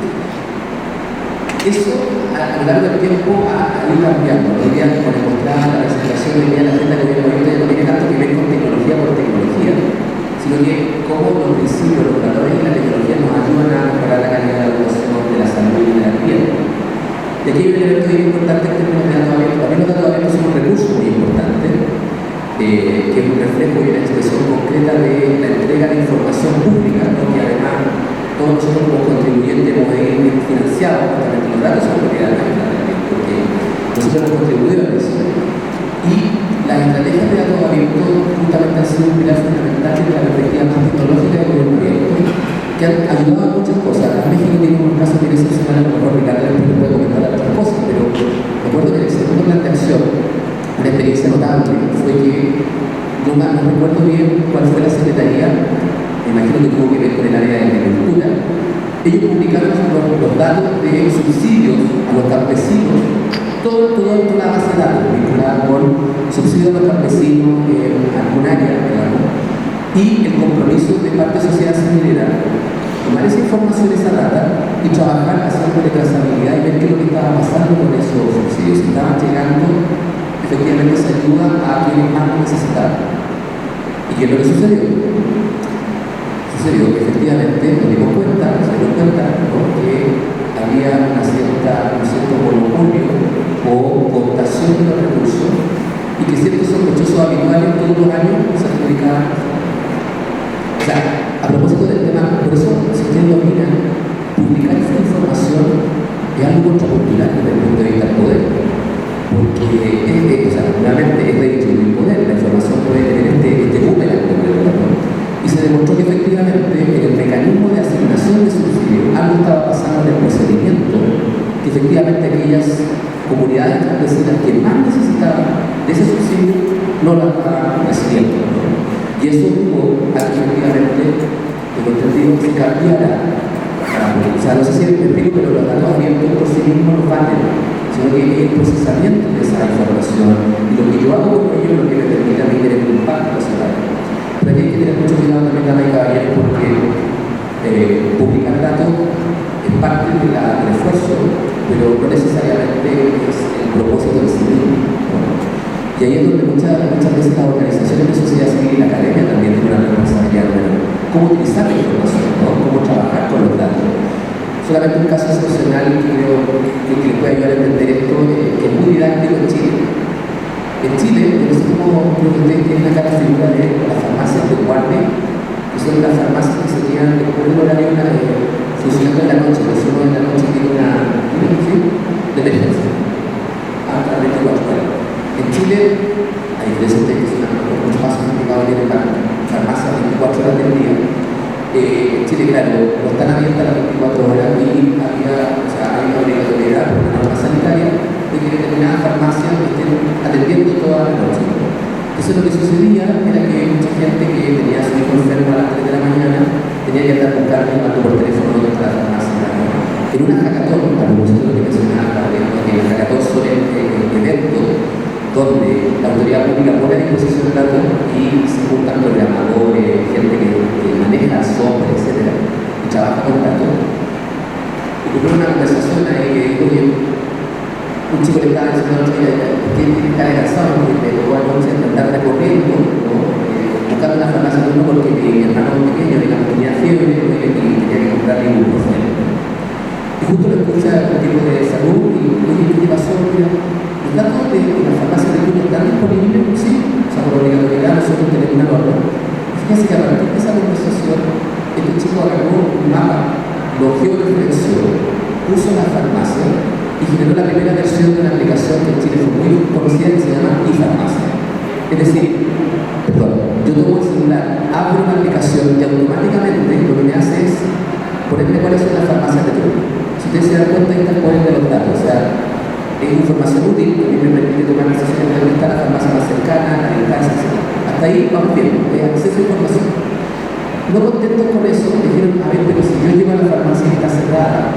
Eso, a lo largo del tiempo, ha ido cambiando. Hoy día, como les mostraba la presentación, hoy día la agenda de gobierno abierto no tiene tanto que ver con tecnología por tecnología, sino que cómo los principios, los valores y la tecnología nos ayudan a mejorar la calidad de la educación, de la salud y de la vida. Y aquí hay un elemento bien importante en términos de datos abiertos. Para mí los datos abiertos son un recurso muy importante, que es un reflejo y una expresión concreta de la entrega de información pública, ¿no? Que además todos nosotros como contribuyentes hemos ir financiados, justamente los datos son propiedad nuestra, porque nosotros hemos contribuido a eso. Y las estrategias de datos abiertos justamente han sido un pilar fundamental de la perspectiva más tecnológica del gobierno abierto, que han ayudado a muchas cosas. En México tiene un caso bien excepcional, a lo mejor Ricardo después puede comentar otras cosas, pero recuerdo que en el segundo plan de acción, una experiencia notable fue que, no recuerdo bien cuál fue la secretaría, me imagino que tuvo que ver con el área de agricultura. Ellos publicaron los datos de subsidios a los campesinos, toda la base de datos vinculada con subsidios a los campesinos en algún área, digamos, y el compromiso de parte de la sociedad civil era tomar esa información, esa data, y trabajar haciendo de trazabilidad y ver qué es lo que estaba pasando con esos subsidios. Si estaban llegando efectivamente esa ayuda a quienes más lo necesitaban. ¿Y qué es lo que sucedió? Sucedió que efectivamente nos dimos cuenta, ¿no? Que había un cierto monopolio o cooptación de los recursos y que ciertos sospechosos habituales todos los años se adjudicaban. O sea, a propósito del tema, por eso, si ustedes lo miran, publicar esta información es algo contracultural desde el punto de vista del poder. Porque realmente es redistribuir poder, la información puede tener este boomerang, ¿no? Y se demostró que efectivamente en el mecanismo de asignación de subsidios algo estaba pasando en el procedimiento, que efectivamente aquellas comunidades campesinas que más necesitaban de ese subsidio no la estaban recibiendo, ¿no? Y eso tuvo a que efectivamente, tengo entendido, que cambiara. O sea, no sé si me explico, pero los datos abiertos por sí mismos no valen, sino que el procesamiento de esa información y lo que yo hago con ello es lo que me permite a mí tener un impacto social. Pero aquí hay que tener mucho cuidado también, damas y caballeros, porque publicar datos es parte del esfuerzo, pero no necesariamente es el propósito de sí mismo, ¿no? Y ahí es donde muchas veces las organizaciones de sociedad civil y la academia también tienen una responsabilidad de cómo utilizar la información, ¿no? Cómo trabajar con los datos. Solamente un caso excepcional que creo que les puede ayudar a entender esto, que es muy didáctico en Chile. En Chile, no sé cómo creo que ustedes tienen acá la figura de las farmacias de guardia, que son las farmacias que se quedan después del horario funcionando en la noche, por si uno en la noche tiene una de emergencia, hasta 24 horas. En Chile, a diferencia de que son mucho más sofisticados, tienen la farmacia 24 horas del día. En Chile, claro, no están abiertas las 24 horas y hay una obligatoriedad por una norma sanitaria de que determinadas farmacias estén atendiendo toda la noche. Entonces lo que sucedía era que mucha gente que tenía su hijo enfermo a las 3 de la mañana tenía que andar buscando y llamando por teléfono de la farmacia. En una hackathon, a propósito de lo que mencionaba, que el hackathon son eventos donde la autoridad pública pone a disposición datos y se juntan programadores, gente que maneja software, etc. y trabaja con datos. Y tuve una conversación ahí que dijo que un chico le estaba diciendo que tiene que estar cansado porque le tocó anoche andar recorriendo, ¿no? Buscando una farmacia de uno porque mi hermano pequeño, digamos, tenía fiebre y tenía que comprarle ibuprofeno. Y justo lo escucha un tipo de salud y oye, ¿qué te pasó? Los datos de la farmacia de uno están disponibles, sí, o sea, por obligatoriedad nosotros tenemos una norma. Fíjense que a partir de esa conversación este chico agarró un mapa, lo georreferenció, puso la farmacia y generó la primera versión de una aplicación que en Chile fue muy conocida que se llama iFarmacia. Es decir, perdón, yo tomo el celular, abro una aplicación y automáticamente lo que me hace es ponerme cuáles son las farmacias de turno. Si ustedes se dan cuenta, ahí está el poder de los datos, o sea, es información útil que a mí me permite tomar decisiones de dónde está la farmacia más cercana, la distancia, etc. Hasta ahí vamos bien, es acceso a información. No contentos con eso, dijeron, a ver, pero si yo llego a la farmacia y está cerrada,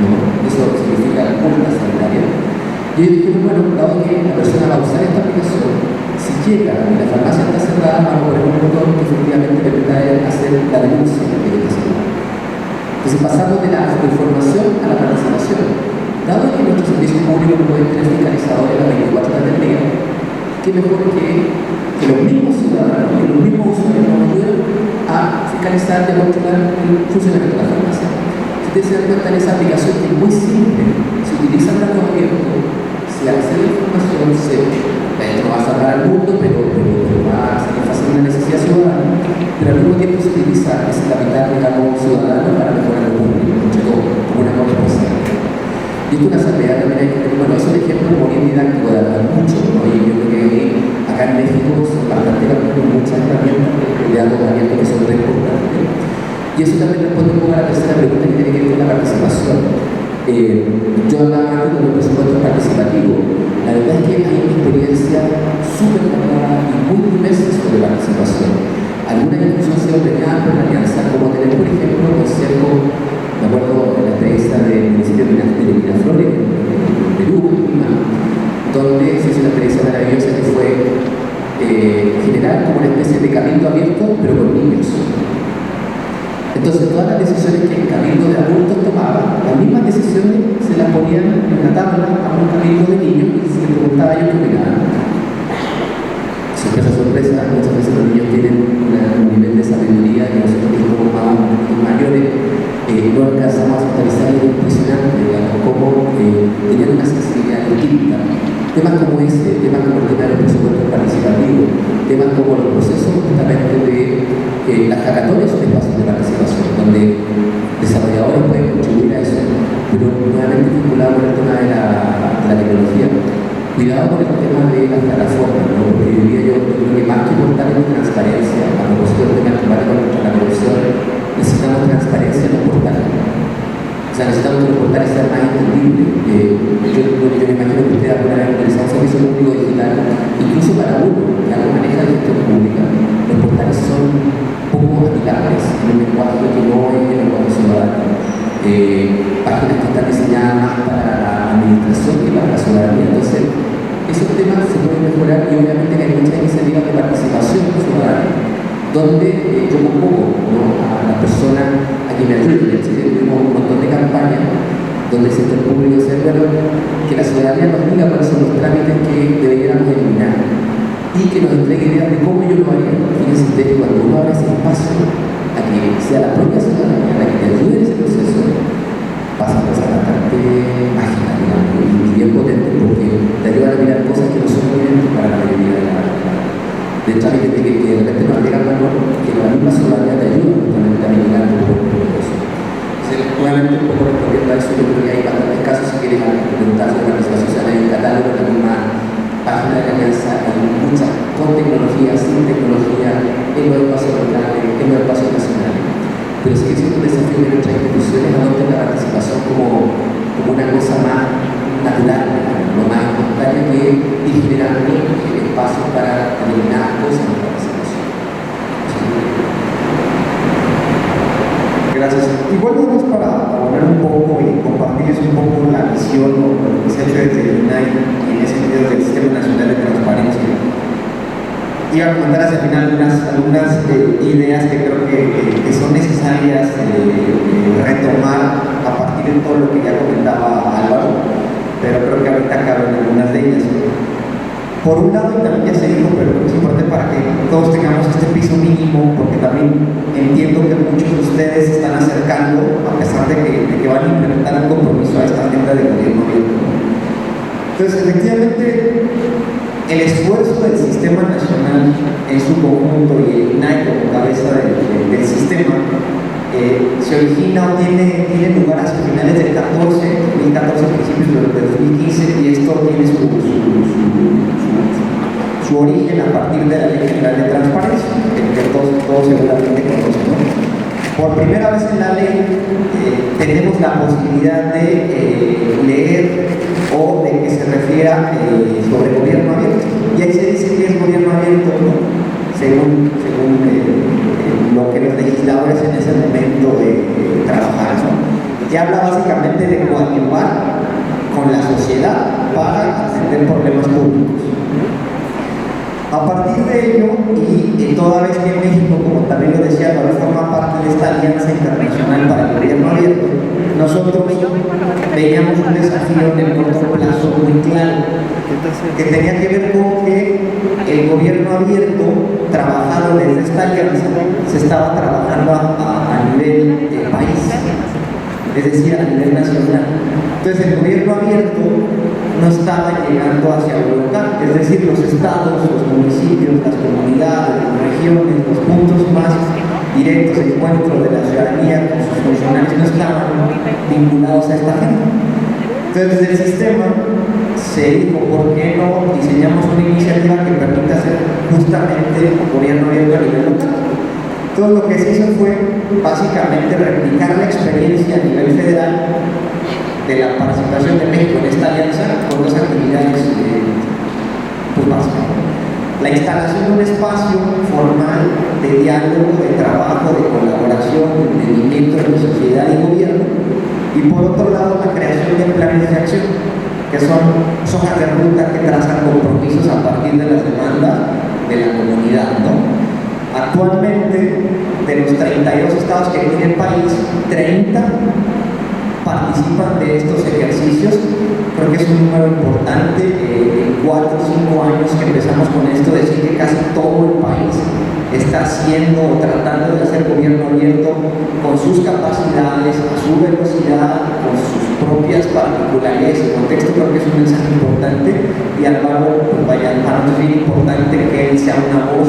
no, eso significa multa sanitaria. Y ellos dijeron, bueno, dado que la persona va a usar esta aplicación, si llega y la farmacia está cerrada, vamos a poner un botón que efectivamente permita hacer la denuncia de que está cerrada. Entonces pasamos de la información a la participación. Dado que nuestro servicio público no puede tener fiscalizadores a las 24 horas del día, qué mejor que los mismos ciudadanos, que los mismos usuarios nos ayuden a fiscalizar y a controlar el funcionamiento de la farmacia. Si ustedes se dan cuenta en esa aplicación que es muy simple, se utiliza el dato abierto, se accede a la información, esto no va a salvar al mundo, pero va a satisfacer una necesidad ciudadana, pero al mismo tiempo se utiliza ese capital, digamos, ciudadano para mejorar el público, entre todo, como una corresponsabilidad. Y esto es una salvedad también hay que tener, bueno, es un ejemplo como bien didáctico de hablar mucho, ¿no? Y yo creo que acá en México son bastante con muchas herramientas de datos abiertos que son muy importantes. Y eso también responde un poco a la tercera pregunta que tiene que ver con la participación. Yo hablaba antes de los presupuestos participativos. La verdad es que hay una experiencia súper variada y muy diversa sobre la participación. Algunas incluso han sido premiadas por la alianza, como tener, por ejemplo, conciertos, me acuerdo de la experiencia del municipio de Miraflores, en Perú, en Lima, donde se hizo una experiencia maravillosa que fue generar como una especie de cabildo abierto, pero con niños. Entonces todas las decisiones que el cabildo de adultos tomaba, las mismas decisiones se las ponían en la tabla a un cabildo de niños y se les preguntaba a ellos qué opinaban. Sorpresa, muchas veces los niños tienen un nivel de sabiduría que nosotros que somos más mayores no alcanzamos a actualizar. Es impresionante, digamos, cómo tenían una sensibilidad distinta. Temas como ese, temas como el tema de los presupuestos participativos, temas como los procesos justamente de las hackatones son espacios de participación, donde desarrolladores pueden contribuir a eso, pero nuevamente vinculado con el tema de la tecnología. Cuidado con el tema de las plataformas, ¿no? Porque diría yo creo que más que importante es transparencia. A propósito del tema de combate contra la corrupción, necesitamos transparencia en los portales. O sea, necesitamos que los portales sean más entendibles. Yo me imagino que ustedes alguna vez han utilizado un servicio público digital, incluso para uno que algo maneja la gestión pública. Los portales son poco amigables en un lenguaje que no es el lenguaje ciudadano. Páginas que están diseñadas más para la administración que para la ciudadanía. Entonces, esos temas se pueden mejorar y obviamente que hay muchas iniciativas de participación ciudadana, donde yo convoco, ¿no?, a las personas a que me ayuden. En Chile tuvimos un montón de campañas donde el sector público dice, bueno, que la ciudadanía nos diga cuáles son los trámites que deberíamos eliminar y que nos entregue ideas de cómo ellos lo harían. Fíjense ustedes, cuando uno abre ese espacio a que sea la propia ciudadanía la que te ayude en ese proceso, pasan cosas bastante mágicas, digamos, y bien potentes, porque te ayudan a mirar cosas que no son evidentes para la mayoría de trámites que de repente nos llegan a que la misma ciudadanía te ayuda justamente a mitigar un poco el proceso. Entonces, nuevamente, un poco respondiendo a eso, yo creo que hay bastantes casos, si quieren preguntar sobre la participación ciudadana en el catálogo, en la misma página de la alianza, hay muchas con tecnología, sin tecnología, en los espacios locales, en los espacios nacionales. Pero sigue siendo un desafío de nuestras instituciones adopten la participación como una cosa más natural, lo más espontánea que ir generando espacios para determinadas cosas en la participación. Gracias. Igual vamos para abonar un poco y compartirles un poco la visión o lo que se ha hecho desde el INAI en ese sentido del Sistema Nacional de Transparencia. Iba a comentar hacia el final algunas ideas que creo que son necesarias retomar a partir de todo lo que ya comentaba Álvaro, pero creo que ahorita caben algunas de ellas. Por un lado, y también ya se dijo, pero es importante para que todos tengamos este piso mínimo, porque también entiendo que muchos de ustedes se están acercando, a pesar de que van a implementar un compromiso a esta agenda de gobierno abierto. Entonces, efectivamente, el esfuerzo del Sistema Nacional en su conjunto y el INAI como cabeza del sistema se origina o tiene lugar hacia finales del 2014, principios del 2015, y esto tiene su origen a partir de la Ley General de Transparencia, que todos seguramente conocen, ¿no? Por primera vez en la ley tenemos la posibilidad de leer o de que se refiera sobre gobierno abierto. Y ahí se dice que es gobierno abierto, ¿no? según lo que los legisladores en ese momento trabajaron, ¿no? Y habla básicamente de coadyuvar con la sociedad para atender problemas públicos. A partir de ello, y toda vez que México, como también lo decía, ahora forma parte de esta alianza internacional para el gobierno abierto, nosotros veíamos un desafío en el corto plazo muy claro, que tenía que ver con que el gobierno abierto, trabajado desde esta alianza, se estaba trabajando a nivel del país, es decir, a nivel nacional. Entonces el gobierno abierto no estaba llegando hacia lo local, es decir, los estados, los municipios, las comunidades, las regiones, los puntos más directos de encuentro de la ciudadanía con sus funcionarios no estaban vinculados a esta agenda. Entonces desde el sistema se dijo, ¿por qué no diseñamos una iniciativa que permita hacer justamente un gobierno abierto a nivel local? Todo lo que se hizo fue básicamente replicar la experiencia a nivel federal de la participación de México en esta alianza con dos actividades pues básicas. La instalación de un espacio formal de diálogo, de trabajo, de colaboración, de entendimiento entre sociedad y gobierno, y por otro lado la creación de planes de acción, que son hojas de ruta que trazan compromisos a partir de las demandas de la comunidad, ¿no? Actualmente, de los 32 estados que tiene el país, 30 participan de estos ejercicios. Creo que es un número importante. En 4 o 5 años que empezamos con esto, decir que casi todo el país está haciendo o tratando de hacer gobierno abierto con sus capacidades, a su velocidad, con sus propias particularidades y contexto. Creo que es un mensaje importante, y Álvaro, pues vaya, para nosotros es bien importante que él sea una voz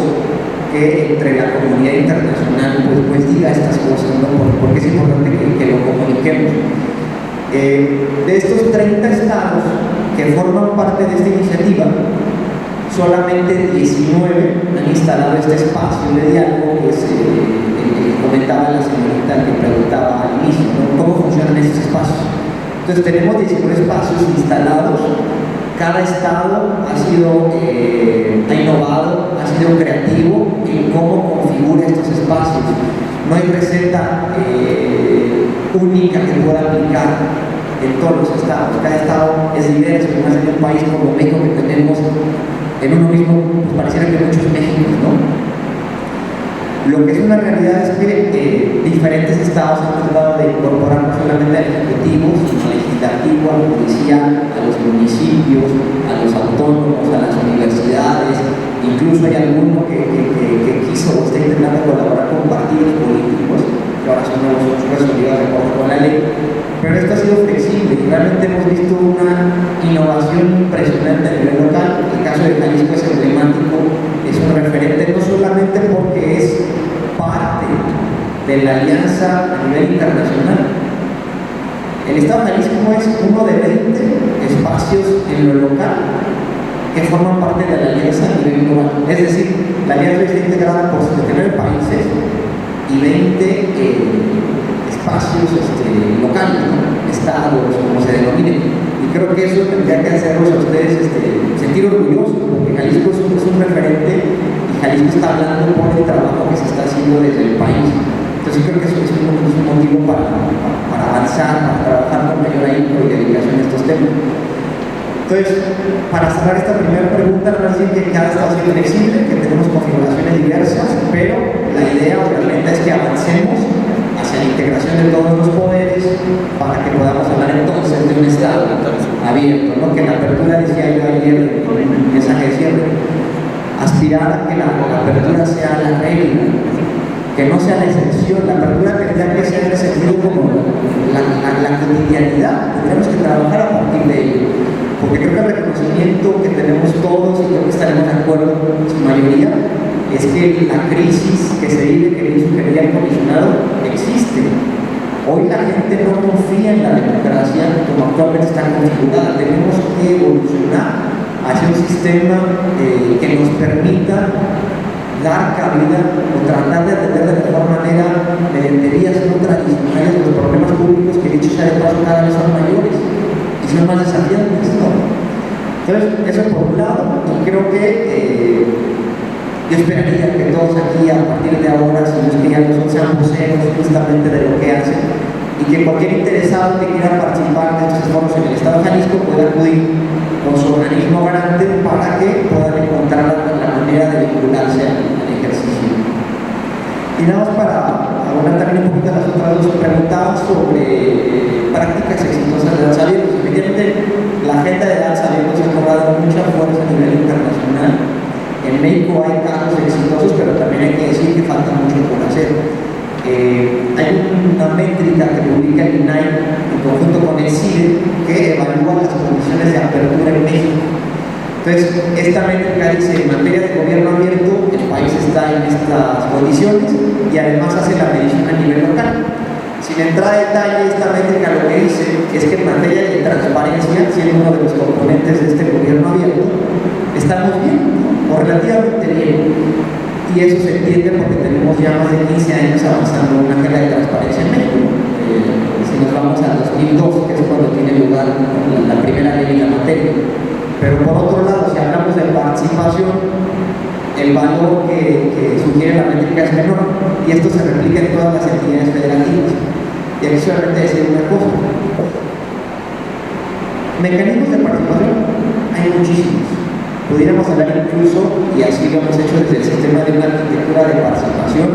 que entre la comunidad internacional pues diga estas cosas, ¿no? Porque es importante que lo comuniquemos. De estos 30 estados que forman parte de esta iniciativa, solamente 19 han instalado este espacio de diálogo que comentaba la señorita que preguntaba al inicio, ¿no? ¿Cómo funcionan estos espacios? Entonces tenemos 19 espacios instalados. Cada estado ha innovado, ha sido creativo en cómo configura estos espacios. No hay receta única que pueda aplicar en todos los estados. Cada estado es diverso, más en un país como México, que tenemos en uno mismo, pues pareciera que muchos Méxicos, ¿no? Lo que es una realidad es que diferentes estados han tratado de incorporar no solamente al ejecutivo, sino al legislativo, al judicial, a los municipios, a los autónomos, a las universidades. Incluso hay alguno que quiso o está intentando colaborar con partidos políticos, que ahora son nuevos resolvidos de acuerdo con la ley. Pero esto ha sido flexible y realmente hemos visto una innovación impresionante a nivel local. El caso de Jalisco es emblemático, es un referente no solamente porque es parte de la alianza a nivel internacional. El Estado de Jalisco es uno de 20 espacios en lo local que forman parte de la alianza a nivel global. Es decir, la alianza está integrada por 79 países y 20 espacios locales, ¿no? Estados, como se denominen. Y creo que eso tendría que hacerlos a ustedes sentir orgullosos, porque Jalisco es un referente, y Jalisco está hablando por el trabajo que se está haciendo desde el país. Entonces creo que eso es un motivo para avanzar, para trabajar con mayor ahínco y dedicación en estos temas. Entonces, para cerrar esta primera pregunta, no decir que cada estado es flexible, que tenemos configuraciones diversas, pero la idea obviamente es que avancemos hacia la integración de todos los poderes para que podamos hablar entonces de un estado abierto, ¿no? Que la apertura, decía yo ayer en un mensaje de cierre, aspirar a que la apertura sea la regla, que no sea la excepción. La apertura tendría que ser en el sentido como la cotidianidad. Tenemos que trabajar a partir de ello, porque creo que el reconocimiento que tenemos todos, y creo que estaremos de acuerdo en su mayoría, es que la crisis que se vive, que bien sugería el comisionado, existe. Hoy la gente no confía en la democracia como actualmente está configurada. Tenemos que evolucionar hacia un sistema que nos permita dar cabida o tratar de atender de mejor manera mediante vías no tradicionales los problemas públicos que, dicho sea de paso, cada vez son mayores y son más desafiantes, ¿no? Entonces, eso por un lado, y creo que yo esperaría que todos aquí, a partir de ahora, si los que ya no son, sean voceros justamente de lo que hacen, y que cualquier interesado que quiera participar de estos foros en el Estado de Jalisco pueda acudir con su organismo garante para que puedan encontrar la manera de vincularse al ejercicio. Y nada más para abonar también un poquito a las otras dos preguntas sobre prácticas exitosas de danza abierta. Evidentemente, la agenda de danza abierta ha cobrado mucha fuerza a nivel internacional. En México hay casos exitosos, pero también hay que decir que falta mucho por hacer. Hay una métrica que publica el INAI en conjunto con el CIDE que evalúa las condiciones de apertura en México. Entonces, esta métrica dice, en materia de gobierno abierto, el país está en estas condiciones y además hace la medición a nivel local. Sin entrar a detalle, esta métrica lo que dice es que en materia de transparencia, siendo uno de los componentes de este gobierno abierto, estamos bien, o relativamente bien. Y eso se entiende porque tenemos ya más de 15 años avanzando en una agenda de transparencia en México. Si nos vamos al 2002, que es cuando tiene lugar la primera ley en la materia. Pero por otro lado, si hablamos de participación, el valor que sugiere la métrica es menor, y esto se replica en todas las entidades federativas. Y aquí solamente decir una cosa: mecanismos de participación hay muchísimos. Pudiéramos hablar incluso, y así lo hemos hecho desde el sistema de una arquitectura de participación.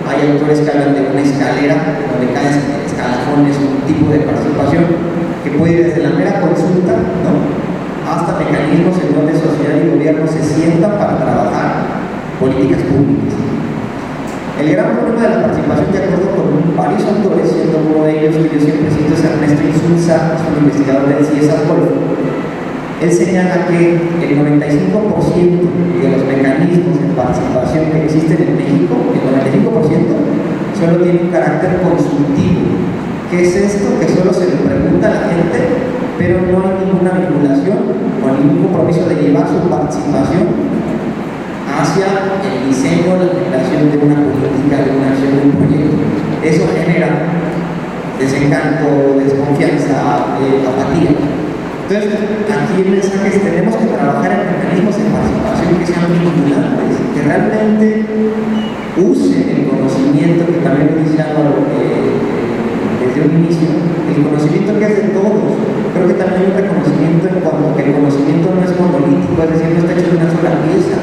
Hay autores que hablan de una escalera, donde cada escalafón es un tipo de participación que puede ir desde la mera consulta, ¿no?, hasta mecanismos en donde sociedad y gobierno se sientan para trabajar políticas públicas. El gran problema de la participación, de acuerdo con varios autores, siendo uno de ellos que yo siempre cito, es Ernesto Insulza, es un investigador del CIESAS Golfo. Él señala que el 95% de los mecanismos de participación que existen en México, el 95%, solo tiene un carácter consultivo. ¿Qué es esto? Que solo se le pregunta a la gente, pero no hay ninguna vinculación o ningún compromiso de llevar su participación hacia el diseño, la generación de una política, de una acción, de un proyecto. Eso genera desencanto, desconfianza, apatía. Entonces, aquí el mensaje es: tenemos que trabajar en mecanismos de participación que sean vinculantes, que realmente usen el conocimiento, que también lo dice Álvaro desde un inicio, el conocimiento que es de todos. Creo que también hay un reconocimiento en cuanto a que el conocimiento no es monolítico, es decir, no está hecho de una sola pieza.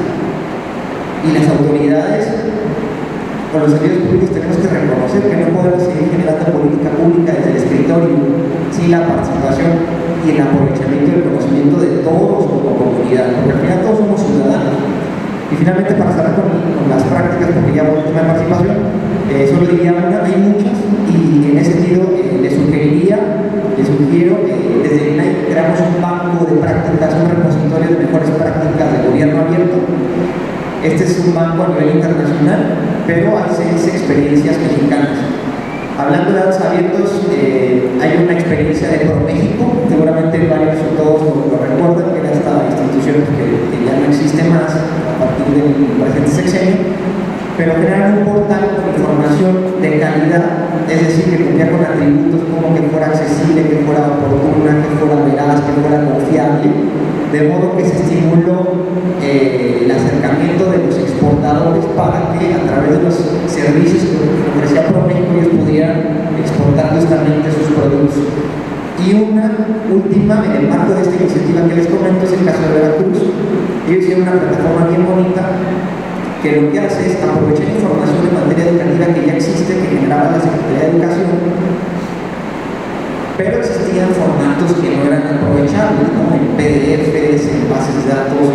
Y las autoridades o los servidores públicos tenemos que reconocer que no podemos seguir generando política pública desde el escritorio sin la participación y el aprovechamiento del conocimiento de todos como comunidad, porque al final todos somos ciudadanos. Y finalmente, para cerrar con las prácticas, porque ya voy al tema de participación, solo diría una, hay muchas, y en ese sentido les sugiero desde el INAI creamos un banco de prácticas, un repositorio de mejores prácticas de gobierno abierto. Este es un banco a nivel internacional, pero hay 6 experiencias mexicanas. Hablando de datos abiertos, hay una experiencia de ProMéxico, seguramente varios o todos lo recuerdan, que era esta institución que ya no existe más a partir del presente sexenio, pero crearon un portal con información de calidad, es decir, que cumplía con atributos como que fuera accesible, que fuera oportuna, que fuera veraz, que fuera confiable, de modo que se estimuló el acercamiento de los exportadores para que a través de los servicios que ofrecía ProMéxico ellos pudieran exportar justamente sus productos. Y una última, en el marco de esta iniciativa que les comento, es el caso de Veracruz. Ellos hicieron una plataforma bien bonita que lo que hace es aprovechar información en materia educativa que ya existe, que generaba la Secretaría de Educación, pero existían formatos que no eran aprovechables, ¿no?, en PDFs, en bases de datos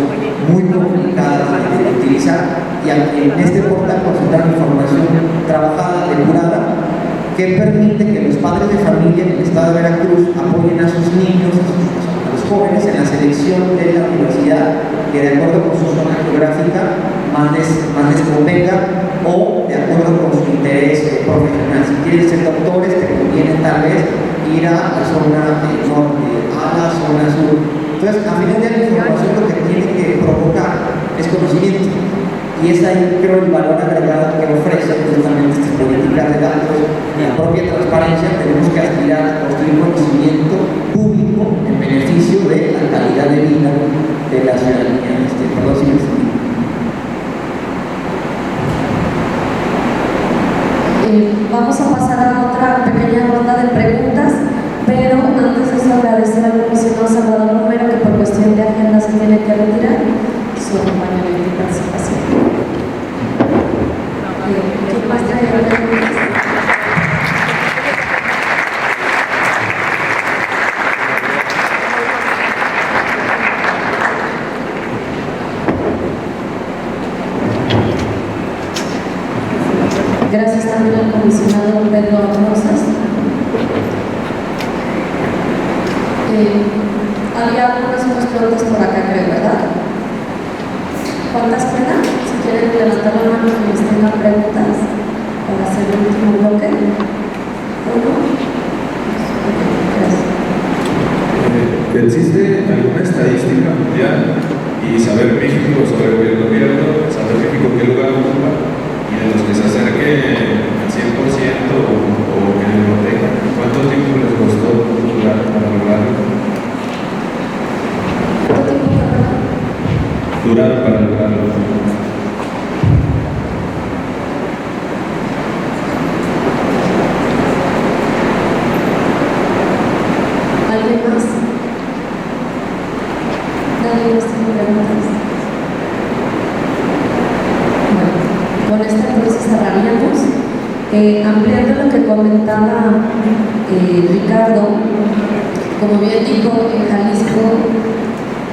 muy complicadas de utilizar, y en este portal consultaron información trabajada, depurada, que permite que los padres de familia en el estado de Veracruz apoyen a sus niños, a los jóvenes en la selección de la universidad que, de acuerdo con su zona geográfica, más les convenga o de acuerdo con su interés profesional. Si quieren ser doctores, te conviene tal vez ir a la zona norte, a la zona sur. Entonces, a final de la información lo que tiene que provocar es conocimiento. Y es ahí, creo, el valor agregado que ofrece justamente estas políticas de datos. En la propia transparencia tenemos que aspirar a construir conocimiento público en beneficio de la calidad de vida de la ciudadanía. Perdón, si me explico. Vamos a pasar a otra pequeña ronda de preguntas, pero antes de eso agradecer al comisionado Salvador Romero, que por cuestión de agenda se tiene que retirar, su acompañamiento y participación. ¿Quién más trae preguntas? Gracias también al comisionado Pedro Rosas. Había algunas otras preguntas por acá, creo, ¿verdad? ¿Cuántas quedan? Si quieren levantar la mano quienes tengan preguntas para hacer el último bloque. ¿Uno? Gracias. ¿Existe alguna estadística mundial y saber México sobre el gobierno abierto, saber México qué lugar ocupa y de los que se acerquen al 100% o que lo tengan? ¿Cuánto tiempo les costó para lograrlo? Duraron para lograrlo. ¿Alguien más? ¿Nadie más tiene preguntas? Bueno, con esto entonces cerraríamos. Ampliando lo que comentaba Ricardo, como bien dijo, en Jalisco,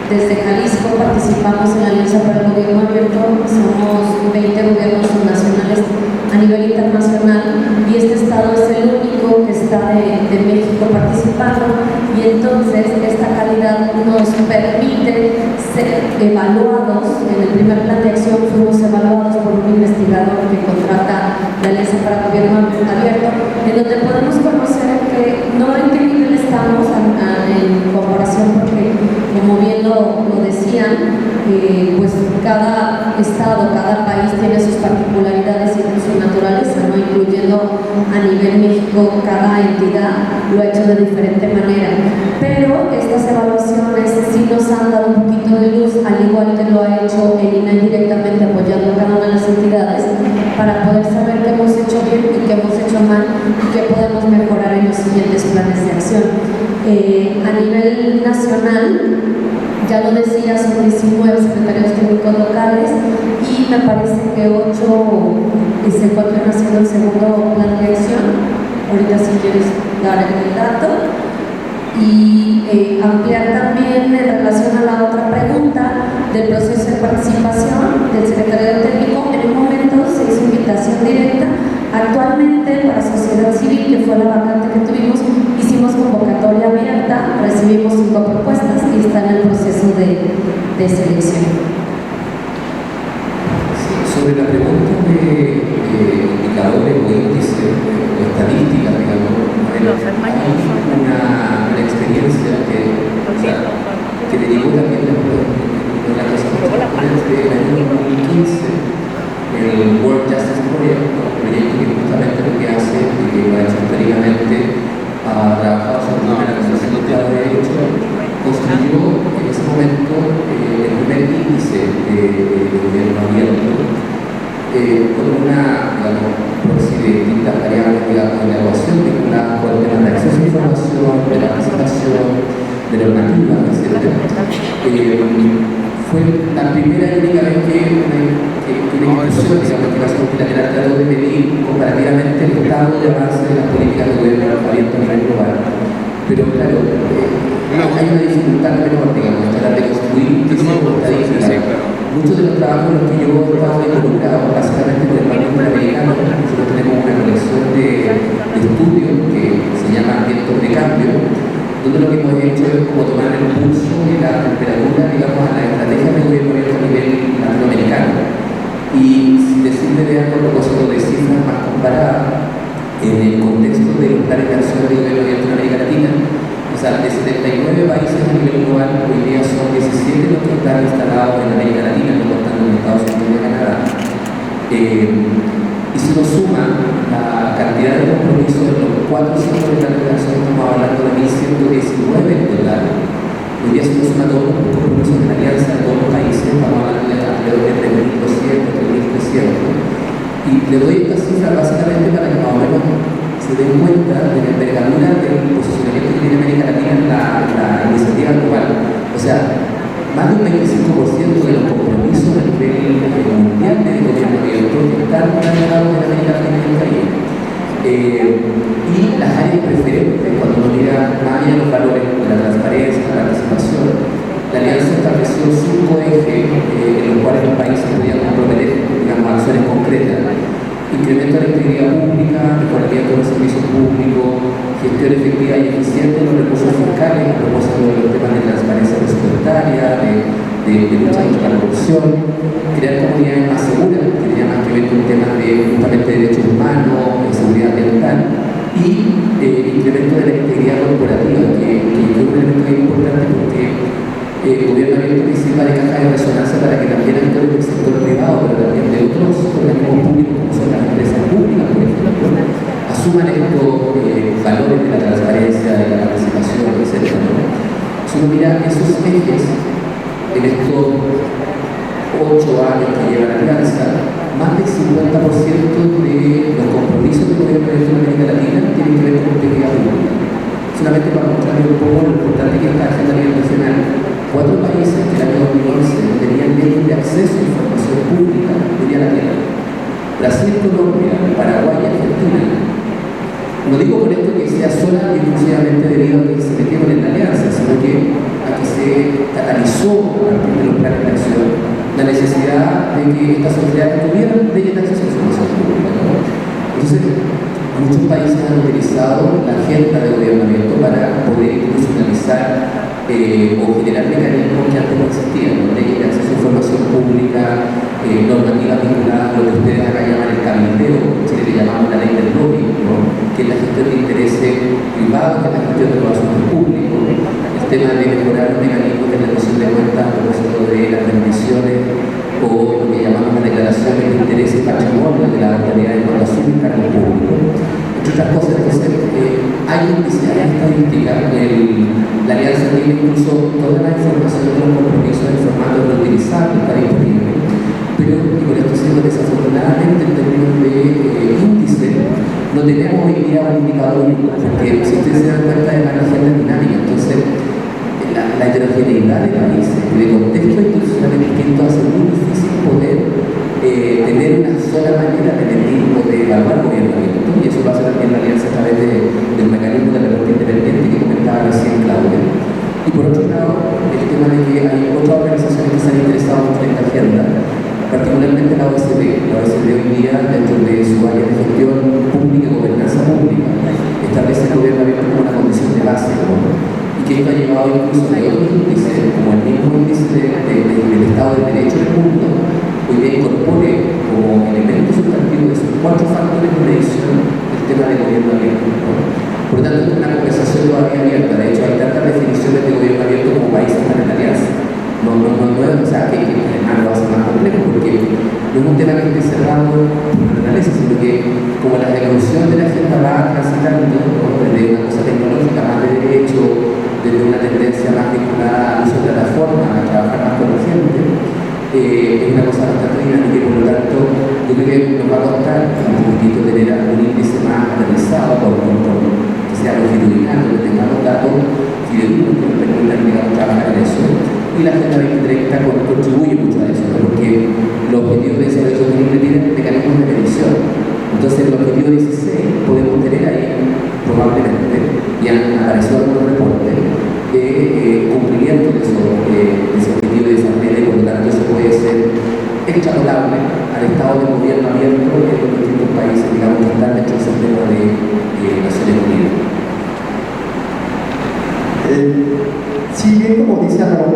desde Jalisco participamos en la Alianza para el Gobierno Abierto, somos 20 gobiernos nacionales a nivel internacional y este estado es el único que está de México participando, y entonces esta calidad nos permite ser evaluados. En el primer plan de acción fuimos evaluados por un investigador que contrata la Alianza para el Gobierno Abierto, en donde podemos conocer que no en qué nivel estamos en comparación, porque como bien lo decían, pues cada estado, cada país tiene sus particularidades y su naturaleza, ¿no? Incluyendo a nivel México, cada entidad lo ha hecho de diferente manera. Pero estas evaluaciones sí nos han dado un poquito de luz, al igual que lo ha hecho el INAI directamente apoyando a cada una de las entidades, para poder saber qué hemos hecho bien y qué hemos hecho mal y qué podemos mejorar en los siguientes planes de acción. A nivel nacional, ya lo decía, son 19 secretarios técnicos locales y me parece que 8 se encuentran haciendo el segundo plan de acción. Ahorita si quieres dar el dato. Y ampliar también en relación a la otra pregunta del proceso de participación del secretario técnico. En un momento se hizo invitación directa. Actualmente para sociedad civil, que fue la vacante que tuvimos, hicimos convocatoria abierta, recibimos 5 propuestas y está en el proceso de selección. Sí, sobre la pregunta de indicadores o índices o estadísticas, digamos, hay una experiencia que derivó también de la presentación del año 2015, el World Justice Project, un proyecto que justamente lo que hace y que lo ha hecho históricamente, ha trabajado sobre la Constitución del Estado de Derecho, construyó en ese momento el primer índice de gobierno abierto con una, digamos, proxy de distintas variables, digamos, de evaluación vinculadas con temas de acceso a información, de participación, de normativa, etc. Fue la primera y única vez que una institución, digamos, que caso multilateral, trató de medir comparativamente el estado de avance de las políticas de gobierno abierto a nivel global. Pero claro, hay una dificultad menor, digamos, tratar de construir estadísticas. Muchos de los trabajos en los que yo he estado involucrado, básicamente con el Banco Interamericano, nosotros tenemos una colección de estudios que se llama Vientos de Cambio, donde lo que hemos hecho es como tomar el pulso y la temperatura, digamos, a la estrategia de gobierno abierto a nivel latinoamericano. Y si te sirve de algo a propósito de cifras más comparadas, en el contexto de los planes de acción del gobierno abierto en América Latina, o sea, de 79 países a nivel global, hoy día son 17 los que están instalados en América Latina, no contando en Estados Unidos y Canadá. Y si uno suma la cantidad de compromisos de los 4 o 5 planes de acción, estamos hablando de 1.119 en total. Hoy día si uno suma todos los compromisos de la alianza de todos los países, estamos hablando de alrededor de 3.200, 3.300. Y le doy esta cifra básicamente para que más o menos se den cuenta de la envergadura del posicionamiento que tiene América Latina en la iniciativa global. O sea, más de un 25% de los compromisos a nivel mundial de gobierno abierto están relacionados en América Latina y en el Caribe. Y las áreas preferentes, cuando uno mira más allá de los valores de la transparencia, la participación, la alianza estableció 5 ejes en los cuales los países podían comprometer, digamos, acciones concretas: incremento de la integridad pública, mejoramiento de los servicios públicos, gestión efectiva y eficiente de los recursos fiscales, a propósito de los temas de transparencia presupuestaria, de lucha contra la corrupción, crear comunidades más seguras, que tenía más que ver con temas de justamente derechos humanos, seguridad ambiental, y incremento de la integridad corporativa, que es un elemento muy importante porque el gobierno abierto que sirva de caja de resonancia para que también actores del sector privado, pero también de otros organismos públicos como son las empresas públicas, por ejemplo, asuman estos valores de la transparencia, de la participación, etc. Si uno mira esos ejes en estos 8 años que lleva la alianza, más del 50% de los compromisos del gobierno abierto en América Latina tienen que ver con integridad pública. Solamente para mostrarles un poco lo importante que está haciendo a nivel nacional. 4 países que en el año 2011 no tenían leyes de acceso a información pública, hoy la tienen: Brasil, Colombia, Paraguay y Argentina. No digo con esto que sea sola y exclusivamente debido a que se metieron en la alianza, sino que a que se catalizó a partir de los planes de acción la necesidad de que estas sociedades tuvieran leyes de acceso a información pública, ¿no? Entonces, muchos países han utilizado la agenda de gobierno abierto para poder institucionalizar o generar mecanismos que antes no existían, ¿no? Leyes de acceso a información pública, normativas vinculadas a lo que ustedes acá llaman el cabildeo, en Chile le llamamos la ley del lobby, ¿no? Que es la gestión de intereses privados, que es la gestión de los asuntos públicos, el tema de mejorar los mecanismos de rendición de cuentas a propósito de las rendiciones o lo que llamamos las declaraciones de intereses y patrimonio de las autoridades cuando asumen cargos públicos. Entre otras cosas, entonces, hay indicidad estadística. La alianza tiene incluso toda la información de los compromisos en formato reutilizable, está disponible. Pero, y con esto siendo desafortunadamente en términos de índice, no tenemos hoy día un indicador único, porque si ustedes se dan cuenta de la agenda dinámica, entonces la heterogeneidad de países y de contextos institucionales distintos hace muy difícil poder tener una sola manera de medir o de evaluar gobierno abierto, y eso lo hace también la alianza a través del mecanismo de reporte independiente que comentaba recién Claudia. Y por otro lado, el tema de que hay otras organizaciones que se han interesado mucho en esta agenda, particularmente la OECD. La OECD hoy día, dentro de su área de gestión pública y gobernanza pública, establece el gobierno abierto como una condición de base, ¿no? Y que esto ha llevado incluso a otros índices, como el mismo índice del Estado de Derecho del mundo, hoy día incorpore como elemento sustantivo de esos 4 factores de medición el tema del gobierno abierto, ¿no? Por lo tanto, es una conversación todavía abierta. De hecho, hay tantas definiciones de gobierno abierto como países están en la alianza. No es, o sea, que además lo hace más complejo, porque no es un tema que esté cerrado por naturaleza, sino que como la evolución de la agenda va transitando, ¿no? Desde una cosa tecnológica más de derecho, desde una tendencia más vinculada al uso de plataformas, a trabajar más con la gente, es una cosa bastante dinámica y por lo tanto yo creo que nos va a costar un poquito tener algún índice más aterrizado que sea longitudinal, donde tengamos datos fidedignos que nos permitan, digamos, trabajar en eso. Y la Agenda 2030 contribuye mucho a eso, ¿no? Porque los objetivos de desarrollo sostenible tienen mecanismos de medición. Entonces, el objetivo 16 podemos tener ahí, probablemente, y han aparecido algunos reportes de cumplimiento de ese objetivo de desarrollo, y por lo tanto, eso puede ser extrapolable al estado de gobierno abierto en los distintos países, digamos, que están dentro del sistema de Naciones Unidas. Si bien, como dice Aaron,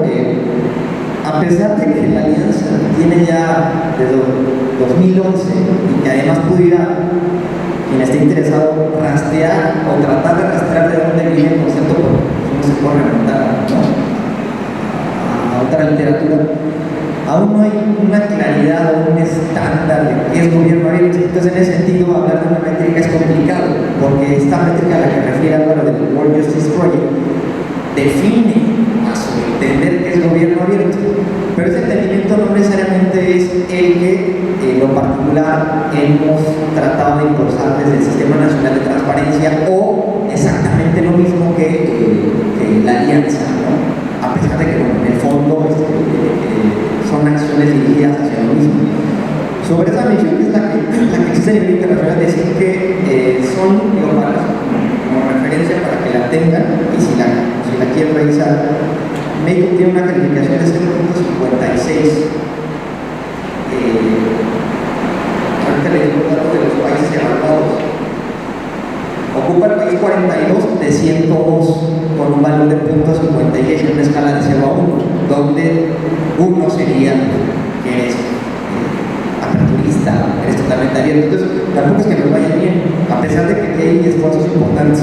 a pesar de que la alianza tiene ya desde 2011 y que además pudiera, quien esté interesado, rastrear o tratar de rastrear de dónde viene el concepto, porque no se puede remontar, ¿no?, a otra literatura, aún no hay una claridad o un estándar de qué es gobierno abierto. Entonces, en ese sentido, hablar de una métrica es complicado, porque esta métrica a la que refiere Álvaro del World Justice Project define a su entender qué es gobierno abierto, pero ese entendimiento no necesariamente es el que en lo particular hemos tratado de impulsar desde el Sistema Nacional de Transparencia, o exactamente lo mismo que la alianza, ¿no?, a pesar de que, bueno, en el fondo son acciones dirigidas hacia lo mismo. Sobre esa misión, que es la que existe a nivel internacional, decir que son, digo, como referencia para que la tengan, y si la quieren revisar, México tiene una calificación de 0.56. Ahorita les digo el dato de los países evaluados. Ocupa el país 42 de 102, con un valor de 0.56 en una escala de 0 a 1, donde 1 sería que eres aperturista, eres totalmente abierto. Entonces, tampoco es que nos vaya bien, a pesar de que hay esfuerzos importantes.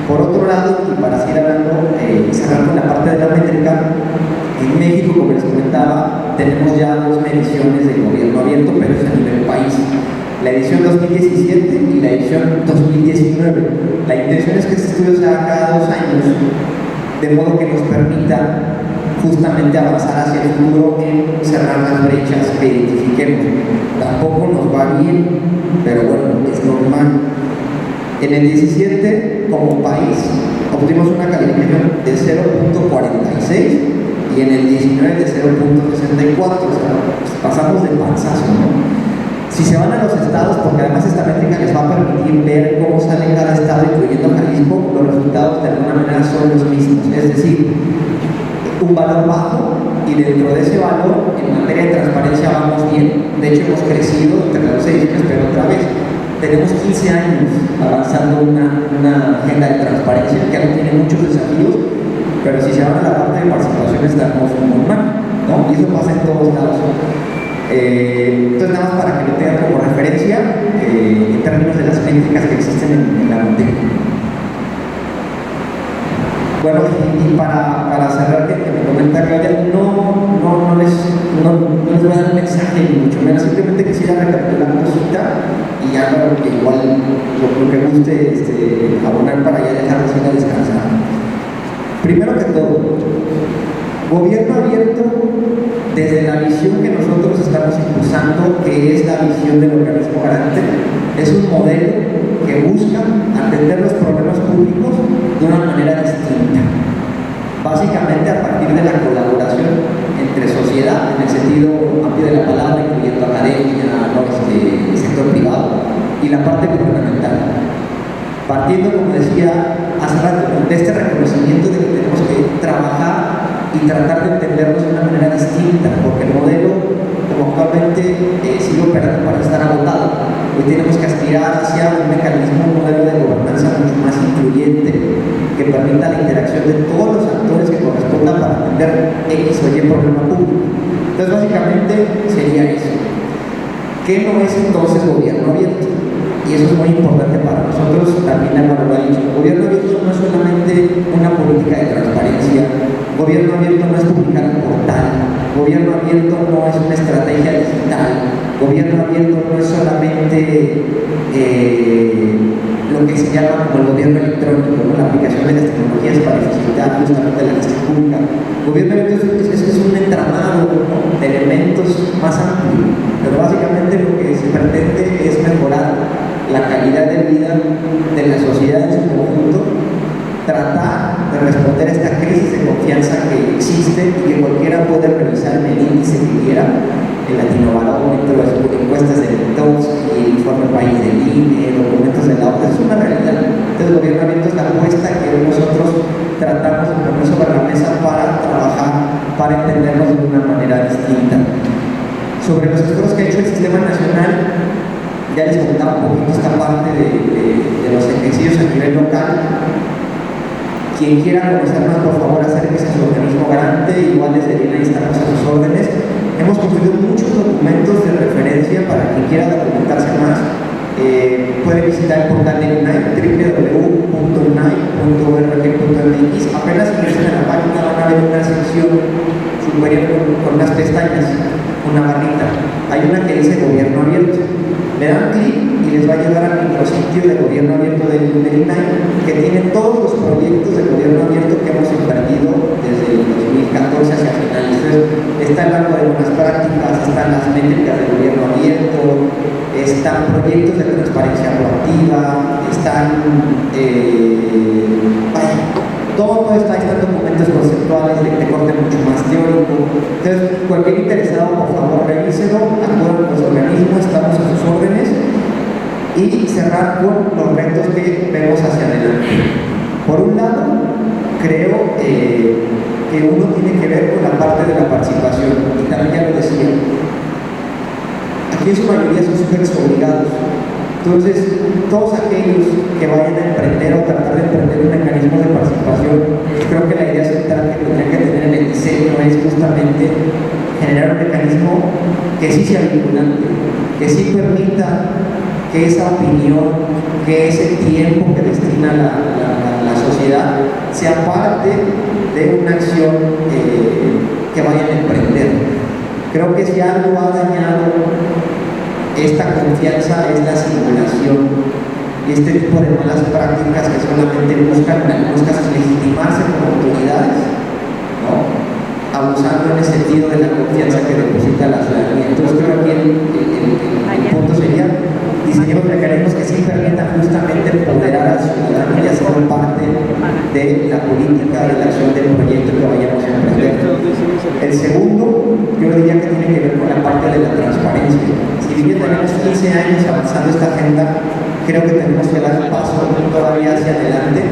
Por otro lado, y para seguir hablando, cerrando la parte de la métrica, en México, como les comentaba, tenemos ya 2 mediciones de gobierno abierto, pero es a nivel país. La edición 2017 y la edición 2019. La intención es que este estudio se haga cada 2 años, de modo que nos permita justamente avanzar hacia el futuro en cerrar las brechas que identifiquemos. Tampoco nos va bien, pero bueno, es normal. En el 17, como país, obtuvimos una calificación de 0.46 y en el 19 de 0.64, o sea, pasamos de panzazo, ¿no? Si se van a los estados, porque además esta métrica les va a permitir ver cómo sale cada estado, incluyendo Jalisco, los resultados de alguna manera son los mismos, es decir, un valor bajo, y dentro de ese valor, en materia de transparencia vamos bien. De hecho, hemos crecido entre las 2 ediciones, pero otra vez, tenemos 15 años avanzando una agenda de transparencia que aún tiene muchos desafíos, pero si se van a la parte de participación estamos muy mal, ¿no? Y eso pasa en todos lados. Entonces, nada más para que lo tengan como referencia en términos de las métricas que existen en la materia. Bueno, y para cerrar, que me comenta Claudia, no les voy a dar un mensaje, ni mucho menos, simplemente quisiera recapitular una cosita y ya para que igual lo que guste abonar para ya dejarlos ir a descansar. Primero que todo, gobierno abierto, desde la visión que nosotros estamos impulsando, que es la visión del organismo garante, es un modelo que busca atender los problemas públicos de una manera distinta. Básicamente a partir de la colaboración entre sociedad, en el sentido amplio de la palabra, incluyendo academia, el sector privado, y la parte gubernamental. Partiendo, como decía hace rato, de este reconocimiento de que tenemos que trabajar y tratar de entendernos de una manera distinta, porque el modelo, como actualmente sigue operando, para estar agotado. Hoy tenemos que aspirar hacia un mecanismo, un modelo de gobernanza mucho más incluyente, que permita la interacción de todos los actores que correspondan para atender X o Y problema público. Entonces, básicamente sería eso. ¿Qué no es entonces gobierno abierto? Y eso es muy importante para nosotros, también Álvaro lo ha dicho. Gobierno abierto no es solamente una política de transparencia, gobierno abierto no es publicar un portal, gobierno abierto no es una estrategia digital, gobierno abierto no es solamente lo que se llama como el gobierno electrónico, ¿no?, la aplicación de las tecnologías para facilitar justamente la gestión pública. Gobierno abierto es un entramado, ¿no?, de elementos más amplios, pero básicamente lo que se pretende es mejorar la calidad de vida de la sociedad en su conjunto, tratar de responder a esta crisis de confianza que existe y que cualquiera puede revisar en el índice que quiera, el Latinobarómetro, las encuestas de TOPS, el informe país del INE, documentos de la OCDE. Es una realidad. Entonces, el gobierno abierto es la apuesta que nosotros tratamos de poner sobre la mesa para trabajar, para entendernos de una manera distinta. Sobre los esfuerzos que ha hecho el Sistema Nacional, ya les contaba un poquito esta parte de los ejercicios a nivel local. Quien quiera conocer más, por favor, acérquese a su organismo garante, igual desde Lina estamos a sus órdenes. Hemos construido muchos documentos de referencia para quien quiera documentarse más. Puede visitar el portal de UNAI, www.unai.org.mx. Apenas ingresen a la página van a ver una sección superior con unas pestañas, una barrita. Hay una que dice Gobierno Abierto. Le dan clic y les va a llevar al micrositio de Gobierno Abierto del INAI, que tiene todos los proyectos de Gobierno Abierto que hemos emprendido desde el 2014 hacia finales. Está el banco de buenas prácticas, están las métricas de Gobierno Abierto, están proyectos de transparencia proactiva, están todo está, están documentos conceptuales de corte mucho más teórico. Entonces, cualquier interesado, por favor, revíselo, actúen con los organismos, estamos a sus órdenes, y cerrar con los retos que vemos hacia adelante. Por un lado, creo que uno tiene que ver con la parte de la participación, y también ya lo decía, aquí en su mayoría son sujetos obligados. Entonces, todos aquellos que vayan a emprender o tratar de emprender un mecanismo de participación, creo que la idea central que tendrían que tener en el diseño es justamente generar un mecanismo que sí sea vinculante, que sí permita que esa opinión, que ese tiempo que destina la sociedad sea parte de una acción que vayan a emprender. Creo que si algo ha dañado esta confianza es la simulación y este tipo de malas prácticas que solamente buscan en algunos casos legitimarse como autoridades, ¿no? Abusando en el sentido de la confianza que deposita la ciudadanía. Entonces creo que el punto sería diseñar mecanismos que sí permitan justamente empoderar al ciudadano y hacerlo parte de la política, de la acción del proyecto que vayamos a emprender. El segundo, yo diría que tiene que ver con la parte de la transparencia. Si bien tenemos 15 años avanzando esta agenda, creo que tenemos que dar un paso todavía hacia adelante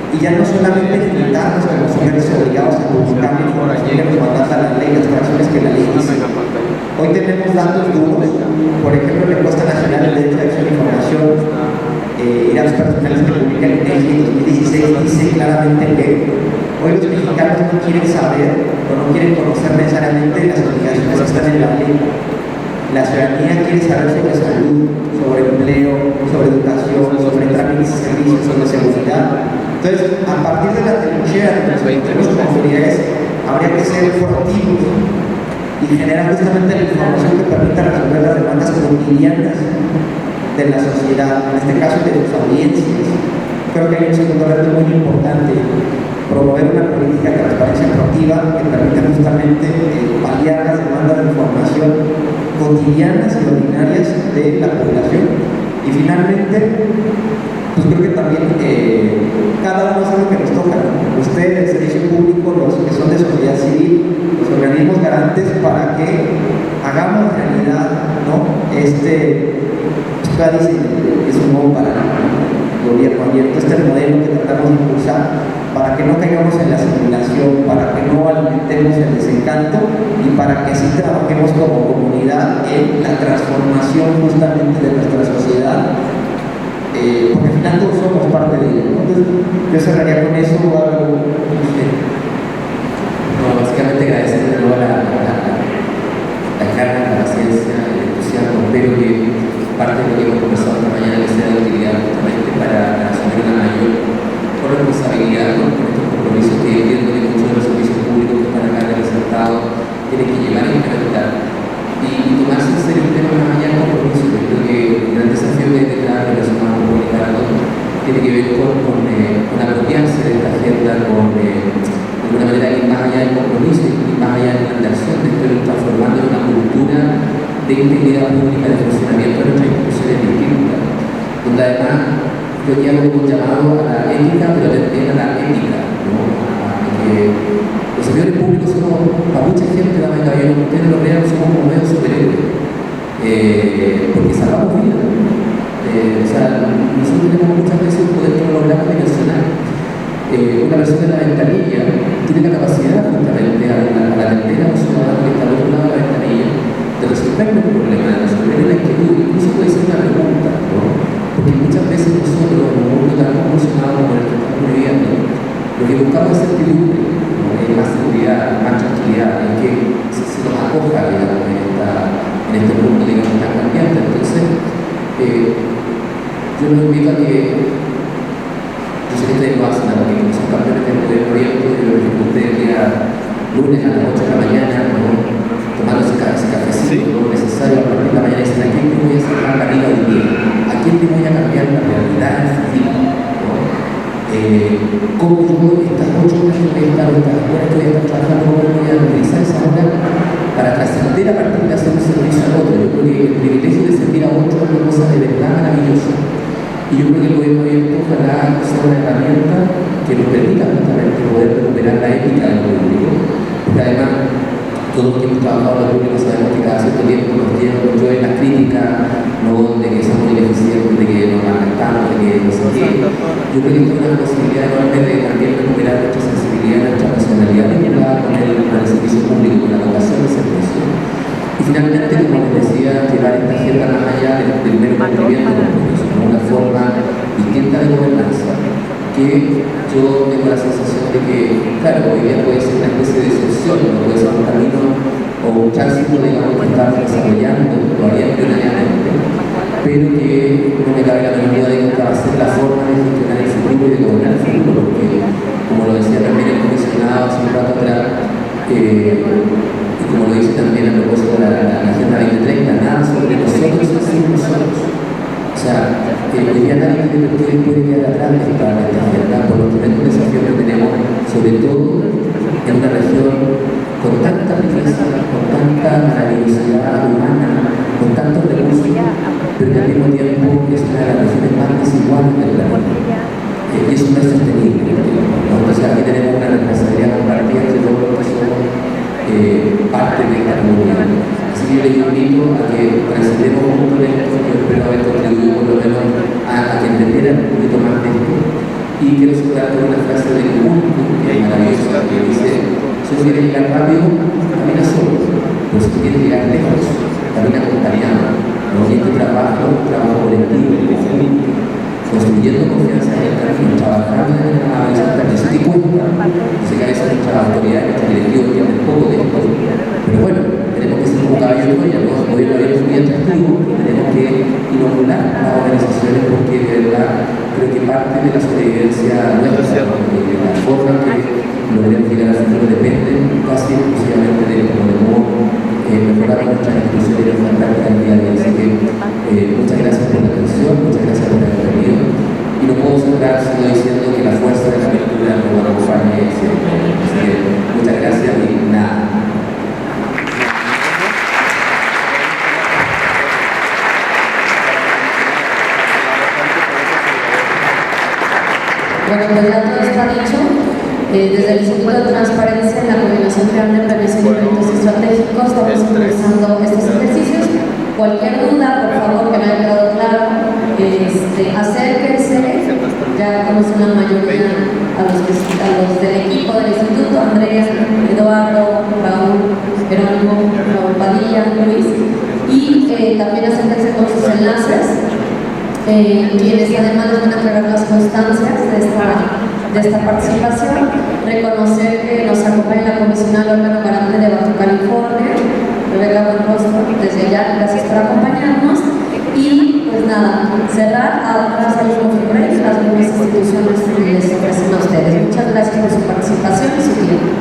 y ya no solamente limitarnos como sujetos obligados a publicar la información que nos manda la ley, las razones que la ley dice. Hoy tenemos datos duros, por ejemplo, la encuesta nacional del derecho de acción e información y datos personales que publica el INEGI en 2016 dice claramente que hoy los mexicanos no quieren saber o no quieren conocer necesariamente las obligaciones que están en la ley. La ciudadanía quiere saber sobre salud, sobre empleo, sobre educación, sobre trámites y servicios, sobre seguridad. Entonces, a partir de la trinchera de los encontremos con autoridades, habría que ser proactivos y generar justamente la información que permita resolver las demandas cotidianas de la sociedad, en este caso de sus audiencias. Creo que hay un segundo reto muy importante: promover una política de transparencia proactiva que permita justamente paliar las demandas de información cotidianas y ordinarias de la población. Y finalmente, pues creo que también cada uno hace lo que nos toca, ¿no? Ustedes, el servicio público, los que son de sociedad civil, los organismos garantes, para que hagamos realidad, ¿no? Dice, es un nuevo paradigma, gobierno abierto, este modelo que tratamos de impulsar para que no caigamos en la simulación, para que no alimentemos el desencanto y para que sí trabajemos como comunidad en la transformación justamente de nuestra sociedad, porque al final todos somos parte de ello, ¿no? Entonces, yo cerraría con eso. Básicamente agradecer de nuevo la carga, la paciencia, el entusiasmo. Espero que parte de lo que hemos conversado esta mañana les sea de utilidad justamente para asumir una mayor responsabilidad, ¿no? Con estos compromisos que entiendo que muchos de los servicios públicos que están acá representados tienen que llevar y implementar. Y tomarse en serio el tema de la mañana compromiso. Yo creo que el gran desafío que tendrá relacionado con el Estado tiene que ver con apropiarse de esta agenda, con de alguna manera ir más allá del compromiso y más allá de la acción, de estar transformando en una cultura de integridad pública, de funcionamiento de nuestras instituciones distintas, donde además yo ya lo hemos llamado a la ética, pero también a la ética, ¿no? Los servidores públicos somos, para mucha gente, la mayoría de ustedes lo vean, somos como medio superhéroes, porque salvamos vidas. O sea, nosotros tenemos muchas veces un poder que no logramos dimensionar. Una persona en la ventanilla tiene la capacidad justamente a la atender a un ciudadano que está al otro lado de la ventanilla de resolver un problema, de resolver una inquietud, incluso puede ser una pregunta, ¿no? Porque muchas veces nosotros, en un mundo tan convulsionado como el que estamos viviendo, Lo que buscamos es certidumbre, ¿no? Es más seguridad, más tranquilidad, es que se nos acoja, digamos, en este mundo, digamos, tan cambiante. Entonces, yo los invito a que, yo sé que ustedes lo hacen, porque como son campeones del gobierno abierto, yo les invito a ustedes el día lunes a las 8 de la mañana, ¿no? Tomando ese cafecito, lo necesario a partir de la mañana, y decir, ¿a quién te voy a sacar la vida hoy día? ¿A quién te voy a cambiar la realidad en su vida? ¿Cómo yo estas 8 horas que voy a estar, estas horas que voy a estar trabajando, cómo voy a utilizar esa hora para trascender a partir de hacer un servicio al otro? Yo creo que el privilegio de servir a otros es una cosa de verdad maravillosa. Y yo creo que el gobierno abierto ojalá sea una herramienta que nos permita justamente poder recuperar la ética del público, porque además todos los que hemos trabajado en lo público sabemos que cada cierto tiempo nos llueven las críticas, ¿no? De que somos ineficientes, de que nos malgastamos, de que no sé qué. Yo creo que esto es una posibilidad enorme de también recuperar nuestra sensibilidad, nuestra personalidad vinculada con el servicio público, con la vocación del servicio. Y finalmente, como les decía, llevar esta agenda más allá del mero cumplimiento de los procesos, como una forma distinta de gobernanza, que yo tengo la sensación de que, claro, hoy día puede ser una especie de excepción, no puede ser un camino o un tránsito, digamos, que estamos desarrollando todavía embrionariamente, pero que no me cabe la menor duda de que esta va a ser la forma de gestionar el futuro y de gobernar el futuro, porque, como lo decía también el comisionado hace un rato atrás, y como lo dice también a propósito de la Agenda 2030, nada sobre nosotros sin nosotros. O sea, hoy día nadie puede quedar atrás de esta agenda por los tremendos desafíos que tenemos, sobre todo en una región con tanta riqueza, con tanta maravillosidad humana, con tantos recursos, pero que al mismo tiempo es una de las regiones más desiguales del planeta. Y eso no es sostenible. Entonces aquí tenemos una responsabilidad compartida entre todos los que somos parte de esta comunidad. Así que yo les invito a que transitemos juntos esto. Yo espero haber contribuido por lo menos a que entendieran un poquito más de esto. Y quiero cerrar con una frase de Ubuntu, que es maravillosa, que dice: si tú quieres llegar rápido, camina solo, pero si tú quieres llegar lejos, camina acompañado. ¿No? Y este trabajo colectivo, conjunto, construyendo confianza en el camino, trabajando en la organización, yo sé que cuesta, yo sé que a veces nuestras autoridades, nuestros directivos entienden poco de esto, pero bueno, tenemos que ser como caballo de Troya, ¿no? El gobierno abierto es muy atractivo, tenemos que inocular las organizaciones porque de verdad creo que parte de la sobrevivencia nuestra, de la forma que logremos llegar al futuro depende casi exclusivamente de cómo mejorar nuestras instituciones y nuestra práctica del día a día. Así que muchas gracias por la atención, muchas gracias por haber venido. Y no puedo cerrar sino diciendo que la fuerza de la apertura nos acompañe siempre. Así que muchas gracias y nada. Bueno, pues ya todo está dicho. Desde el Instituto de Transparencia en la Coordinación General de Planeación y Proyectos Estratégicos estamos empezando estos ejercicios. Cualquier duda, por favor, que no haya quedado claro, acérquense. Ya conocen la mayoría a los del equipo del Instituto: Andrea, Eduardo, Raúl, Jerónimo, Raúl Padilla, Luis. Y también acérquense con sus enlaces, quienes además les van a aclarar las constancias de esta participación. Reconocer que nos acompaña la comisionada del órgano garante de Baja California, Rebeca Buenrostro, desde allá, gracias por acompañarnos. Y pues nada, cerrar atrás del mismo break, las mismas instituciones que les ofrecen a ustedes. Muchas gracias por su participación y su tiempo.